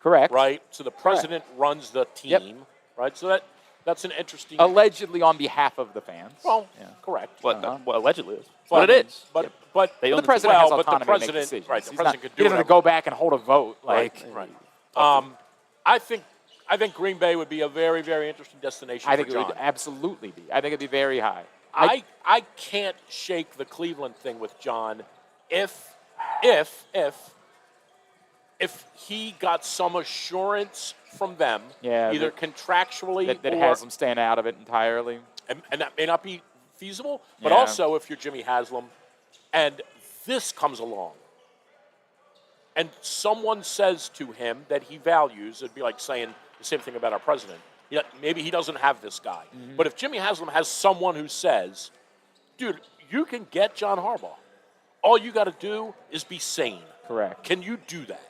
Correct. Right? So the president runs the team. Right? So that's an interesting. Allegedly on behalf of the fans. Well, correct. What allegedly is. Well, But it is. But the president has autonomy to make decisions. Right, the He's president could do he doesn't whatever. go back and hold a vote. Right. I think Green Bay would be a very, very interesting destination I think for John. it would absolutely be. I think it'd be very high. I can't shake the Cleveland thing with John if he got some assurance from them, either contractually that or has him staying out of it entirely. And that may not be feasible, but also if you're Jimmy Haslam and this comes along and someone says to him that he values, it'd be like saying the same thing about our president. Yeah, maybe he doesn't have this guy. But if Jimmy Haslam has someone who says, dude, you can get John Harbaugh. All you got to do is be sane. Correct. Can you do that?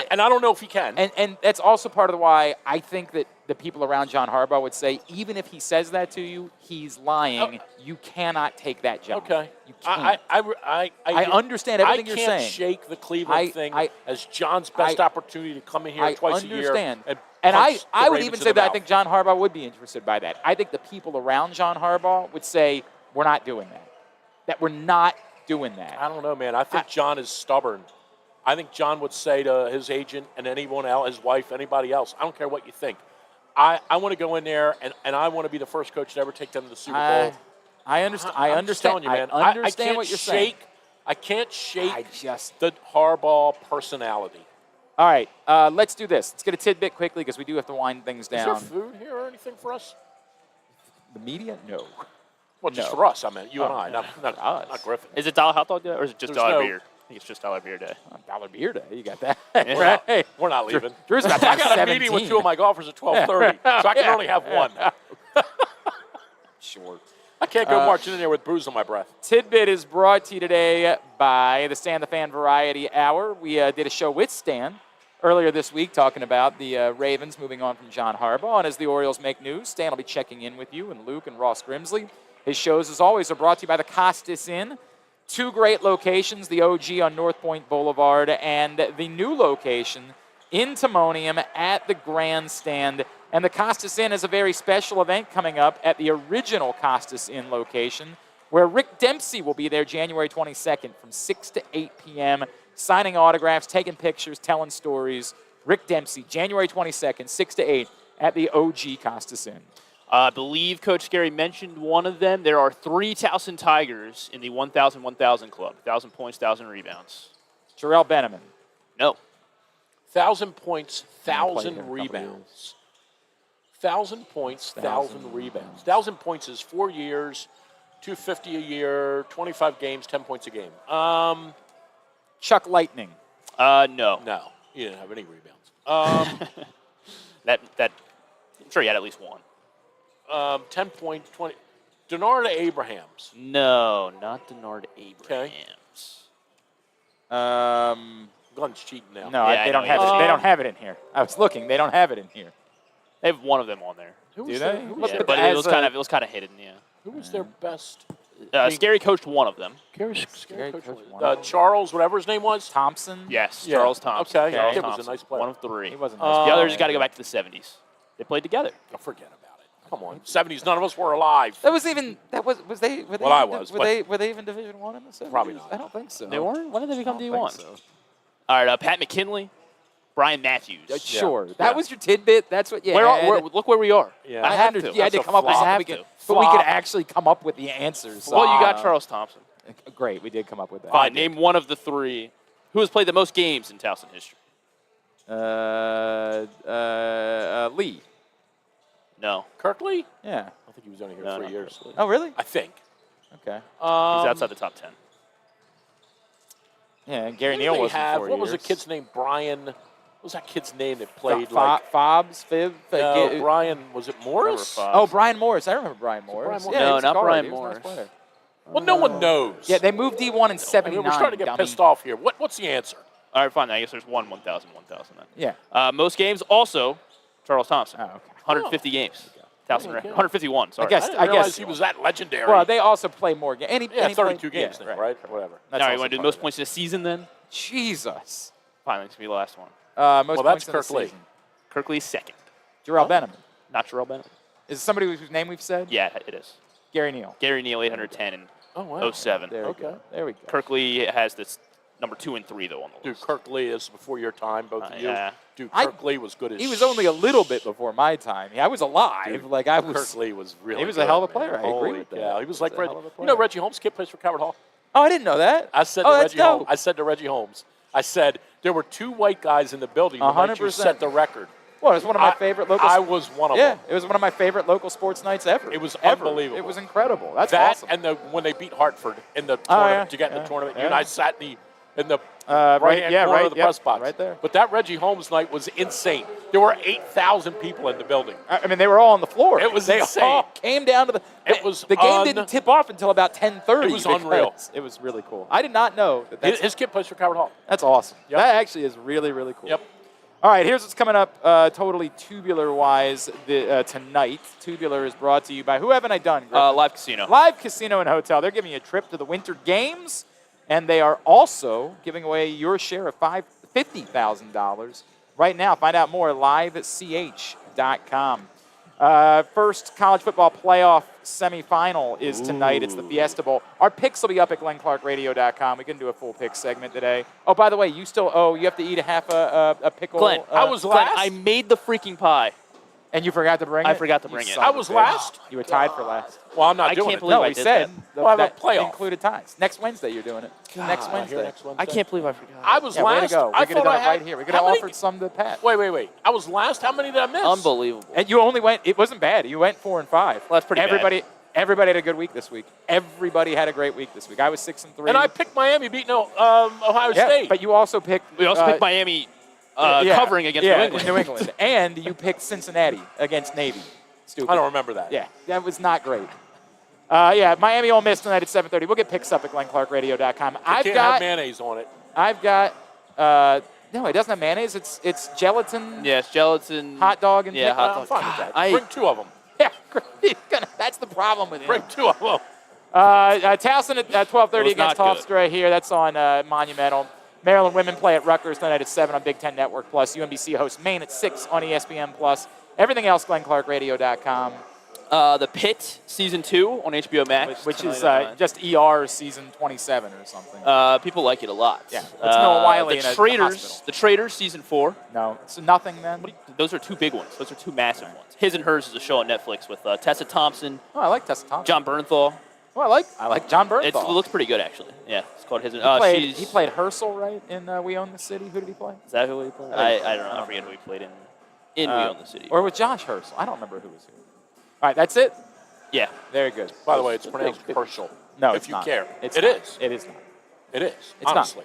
And I don't know if he can. And that's also part of why I think that the people around John Harbaugh would say, even if he says that to you, he's lying. You cannot take that job. Okay. You can't. I understand everything you're saying. I can't shake the Cleveland thing as John's best opportunity to come in here twice a year. I understand. And I would even say that I think John Harbaugh would be interested by that. I think the people around John Harbaugh would say, we're not doing that. That we're not doing that. I don't know, man. I think John is stubborn. I think John would say to his agent and anyone else, his wife, anybody else, I don't care what you think. I want to go in there and I want to be the first coach to ever take them to the Super Bowl. I understand. I'm just telling you, man. I understand can't what you're saying. I can't shake the Harbaugh personality. All right, let's do this. Let's get a tidbit quickly because we do have to wind things down. Is there food here or anything for us? The media? No. Well, just for us. I mean, you and I, not Griffin. Is it dollar hot dog day or is it just dollar beer? I think it's just dollar beer day. Dollar beer day. You got that. Yeah. We're not leaving. Drew's about to have I got a meeting with two of my golfers at 12:30, so I can only have one. Sure. I can't go marching in there with booze on my breath. Tidbit is brought to you today by the Stan the Fan Variety Hour. We did a show with Stan earlier this week talking about the Ravens moving on from John Harbaugh. And as the Orioles make news, Stan will be checking in with you and Luke and Ross Grimsley. His shows, as always, are brought to you by the Costas Inn. 2 great locations, the OG on North Point Boulevard and the new location in Timonium at the Grandstand. And the Costas Inn is a very special event coming up at the original Costas Inn location, where Rick Dempsey will be there January 22nd from 6 to 8 p.m., signing autographs, taking pictures, telling stories. Rick Dempsey, January 22nd, 6 to 8 at the OG Costas Inn. I believe Coach Skerry mentioned one of them. There are 3 Towson Tigers in the 1,000-1,000 club. 1,000 points, 1,000 rebounds. Jarrell Benjamin. No. 1,000 points, 1,000 rebounds. 1,000 points, 1,000 rebounds. 1,000 points is 4 years, $250 a year, 25 games, 10 points a game. Chuck Lightning. No. No, he didn't have any rebounds. That I'm sure he had at least one. 10 points, 20. Denard Abrahams. No, not Denard Abrahams. Glenn's cheating now. No, they don't have it. They don't have it in here. I was looking. They don't have it in here. They have one of them on there. Who Do was they? their, who was Yeah, their, but it was kind of hidden. Yeah. who was their best? Skerry coached one of them. Scary coached coach. one. Charles, whatever his name was. Thompson. Yes, Yeah. Charles Thompson. Okay, Charles he was a Thompson, nice player. one of 3. He wasn't The nice. others got to go back to the 70s. They played together. Oh, forget about it. Come on, 70s. None of us were alive. That was they? Were they Well, I even- was, Were but- they even Division 1 in the 70s? Probably not. I don't think so. They weren't? When did they become I don't D1? think so. All right, Pat McKinley, Brian Matthews. Sure. Yeah. That was your tidbit. That's what you Where had. look where we are. Yeah. I have to. You had to That's a come up with flop. something, I we have could, to. but we could Flop. actually come up with the answers. Well, you got Charles Thompson. Great, we did come up with that. Fine, name one of the 3 who has played the most games in Towson history. Lee. No. Kirkley? Yeah. I think he was only here No, 3 not years. Kirkley. Oh, really? I think. Okay. He's outside the top 10. Yeah, and Gary Who did Neal they was have? 4 What was the years. kid's name? Brian. What was that kid's name that played like? Fobbs, Fib. No, Brian. Was it Morris? Oh, Brian Morris. I remember Brian Morris. Brian Yeah, Morris? he was No, a not guard. Brian He was a nice Morris. player. Well, no one knows. Yeah, they moved D1 in I 79. mean, we're starting to get dummy. pissed off here. What's the answer? All right, fine. I guess there's 1,000 then. Yeah. Most games, also Charles Thompson. Oh, okay. 150 games. Towson record. 151, sorry. I guess- I didn't realize he was that legendary. Well, they also play more games. yeah, 32 games, yeah, then, right? Whatever. All right, you want to do the most points in a season then? Jesus. Fine, that's going to be the last one. Most Well, that's points in the Kirk Lee. season. Kirkley's second. Jarrell Benjamin. Not Jarrell Bennett. Is it somebody whose name we've said? Yeah, it is. Gary Neal. Gary Neal, 810 and Oh, wow. 07. There we Okay. go. There we go. Kirkley has this number 2 and 3, though, on the Dude, list. Kirkley is before your time, both of you. Yeah. Dude, I- Kirkley was good as He was only a little bit before my time. I was alive. Dude, like I was. Kirkley was really He was good, a hell of a man. player. I agree Holy with that. cow. He was like He was a Reggie. hell of a You know player. Reggie Holmes, kid plays for Coward Hall. Oh, I didn't know that. I said Oh, to that's Reggie Holmes. dope. I said to Reggie Holmes. I said there were 2 white guys in the building the night you 100%. set the record. Well, it was one of my favorite local. I was one of Yeah, them. it was one of my favorite local sports nights ever. It was Ever. unbelievable. It was incredible. That's that awesome. and when they beat Hartford in the Oh, tournament yeah, to get in yeah, the tournament. yeah. You and I sat in the Right, right-hand yeah, corner right, of the yep, press box. right there. But that Reggie Holmes night was insane. There were 8,000 people in the building. I mean, they were all on the floor. It was they insane. all came down to the. It was the game didn't tip off until about 10:30. It was unreal. because It was really cool. I did not know that. His kid plays for Coward Hall. That's awesome. Yep. That actually is really, really cool. Yep. All right, here's what's coming up totally tubular-wise tonight. Tubular is brought to you by, who haven't I done, Griffin? Live Casino. Live Casino and Hotel. They're giving you a trip to the Winter Games, and they are also giving away your share of $50,000 right now. Find out more at livech.com. First college football playoff semifinal is tonight. It's the Fiesta Bowl. Our picks will be up at glennclarkradio.com. We can do a full pick segment today. Oh, by the way, you have to eat a half a pickle. Glenn, last. I made the freaking pie. And you forgot to bring it? I forgot to bring it. son I of a was bitch. last? You were tied for last. Well, I'm not I doing can't it. believe No, I we did said We'll have a that playoff. included ties. Next Wednesday you're doing it. Next Here Wednesday. next Wednesday. I can't believe I forgot. I was Yeah, last. way to go. I We could have thought done I it had. right here. We could how have many- offered some to Pat. Wait. I was last. How many did I miss? Unbelievable. And you only went, it wasn't bad. You went 4 and 5. Well, that's pretty bad. Everybody had a good week this week. Everybody had a great week this week. I was 6 and 3. And I picked Miami beating Ohio yeah, State. but you also picked. We also picked Miami covering against New England. New England. And you picked Cincinnati against Navy. Stupid. I don't remember that. Yeah, that was not great. Miami Ole Miss tonight at 7:30. We'll get picks up at glennclarkradio.com. Can't have mayonnaise on it. I've got No, it doesn't have mayonnaise. It's gelatin. Yeah, it's gelatin. Hot dog and yeah, hot I'm dog. fine with that. I- Bring 2 of them. Yeah, that's the problem with it. Bring 2 of them. Towson at 12:30 It was against not good. Hofstra here. That's on Monumental. Maryland women play at Rutgers tonight at 7 on Big Ten Network Plus. UMBC hosts Maine at 6 on ESPN Plus. Everything else, GlennClarkRadio.com. The Pit Season 2 on HBO Max. Which is tonight. just ER season 27 or something. People like it a lot. Yeah, it's Noah Wiley in the a Traitors. hospital. The Traitors Season 4. No, it's nothing then. Those are 2 big ones. Those are 2 massive ones. His and Hers is a show on Netflix with Tessa Thompson, Oh, I like Tessa Thompson. John Bernthal. Oh, I like John Bernthal. It looks pretty good, actually. Yeah, it's called His and He played Herschel, right, in We Own the City. Who did he play? Is that who he played? I don't know. I forget who he played in We Own the City. Or with Josh Herschel. I don't remember who was who. All right, that's it? Yeah. Very good. By the way, it's pronounced Herschel. No, if it's you not. care. It's It not. is. It is not. It is. It's not. honestly.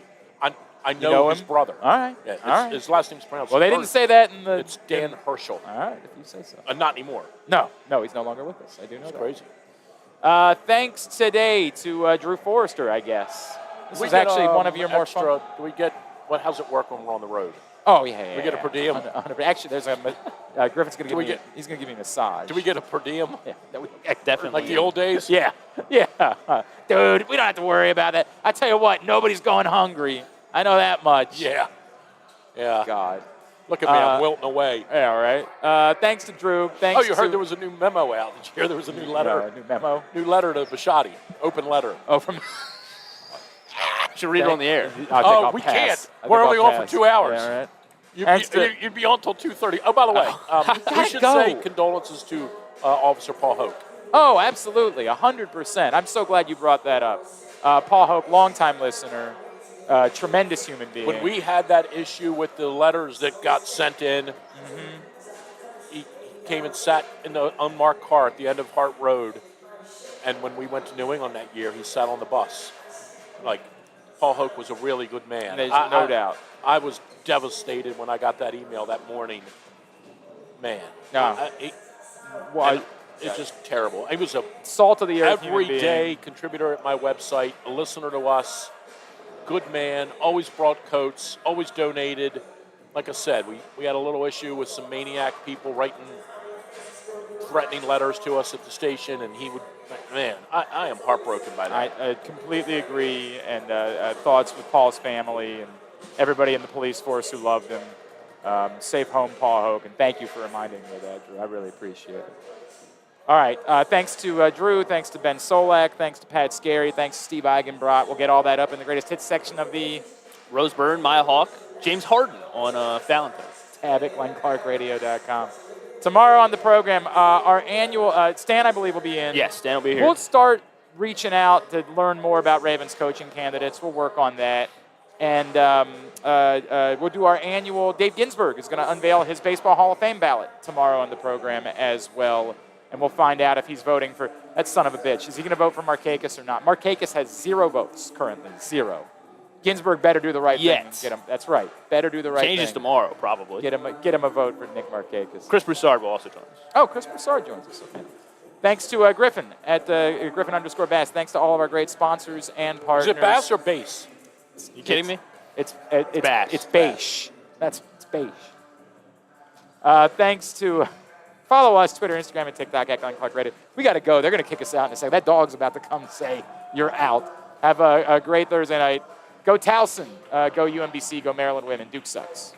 I know, know his him? brother. All right. Yeah, All right. His last name's pronounced Well, they didn't Herschel. say that in the... It's Dan Herschel. All right, if you say so. Not anymore. No, he's no longer with us. I do know It's that. crazy. Thanks today to Drew Forrester, I guess. This We is get, actually one of your more extra, fun... Do we get, how's it work when we're on the road? Oh, yeah. We get a per diem? Actually, there's Griffin's going to give me... He's going to give me a massage. Do we get a per diem? Yeah. Definitely. Like the old days? Yeah. Dude, we don't have to worry about that. I tell you what, nobody's going hungry. I know that much. Yeah. Yeah. God. Look at me, I'm wilting away. Yeah, all right. Thanks to Drew. Thanks you heard there was a new memo out. Did you hear there was a new letter? new memo? New letter to Bishotti. Open letter. Oh, from... Should read it on the air. I'll we pass. can't. We're only on for pass. 2 hours. Yeah, all right. You'd be on till 2:30. Oh, by the way, we should go. say condolences to Officer Paul Hoke. Oh, absolutely, 100%. I'm so glad you brought that up. Paul Hoke, longtime listener, tremendous human being. When we had that issue with the letters that got sent in, he came and sat in the unmarked car at the end of Hart Road. And when we went to New England that year, he sat on the bus. Like, Paul Hoke was a really good man. There's no doubt. I was devastated when I got that email that morning. Man. No. It's just terrible. He was a salt of the earth human being. everyday contributor at my website, a listener to us, good man, always brought coats, always donated. Like I said, we had a little issue with some maniac people writing threatening letters to us at the station, and he would, man, I am heartbroken by that. I completely agree, and thoughts with Paul's family and everybody in the police force who loved him. Safe home, Paul Hoke, and thank you for reminding me of that, Drew. I really appreciate it. All right, thanks to Drew, thanks to Ben Solak, thanks to Pat Skerry, thanks to Steve Eigenbrot. We'll get all that up in the greatest hits section of the Rose Byrne, Maya Hawk, James Harden on Valentine. tab at GlennClarkRadio.com. Tomorrow on the program, our annual, Stan, I believe, will be in. Yes, Stan will be here. We'll start reaching out to learn more about Ravens coaching candidates. We'll work on that. And we'll do our annual, Dave Ginsburg is going to unveil his Baseball Hall of Fame ballot tomorrow on the program as well. And we'll find out if he's voting for, that son of a bitch. Is he going to vote for Markakis or not? Markakis has 0 votes currently, 0. Ginsburg better do the right thing. And get him. That's right. Better do the right thing. Changes tomorrow, probably. Get him a vote for Nick Markakis. Chris Broussard will also join us. Oh, Chris Broussard joins us. Okay. Thanks to Griffin at Griffin_Bass. Thanks to all of our great sponsors and partners. Is it Bass or Base? You kidding me? It's Bash. It's Beige. It's Beige. Thanks to follow us Twitter, Instagram, and TikTok at Glenn Clark Radio. We got to go. They're going to kick us out in a second. That dog's about to come say you're out. Have a great Thursday night. Go Towson. Go UMBC. Go Maryland women. Duke sucks.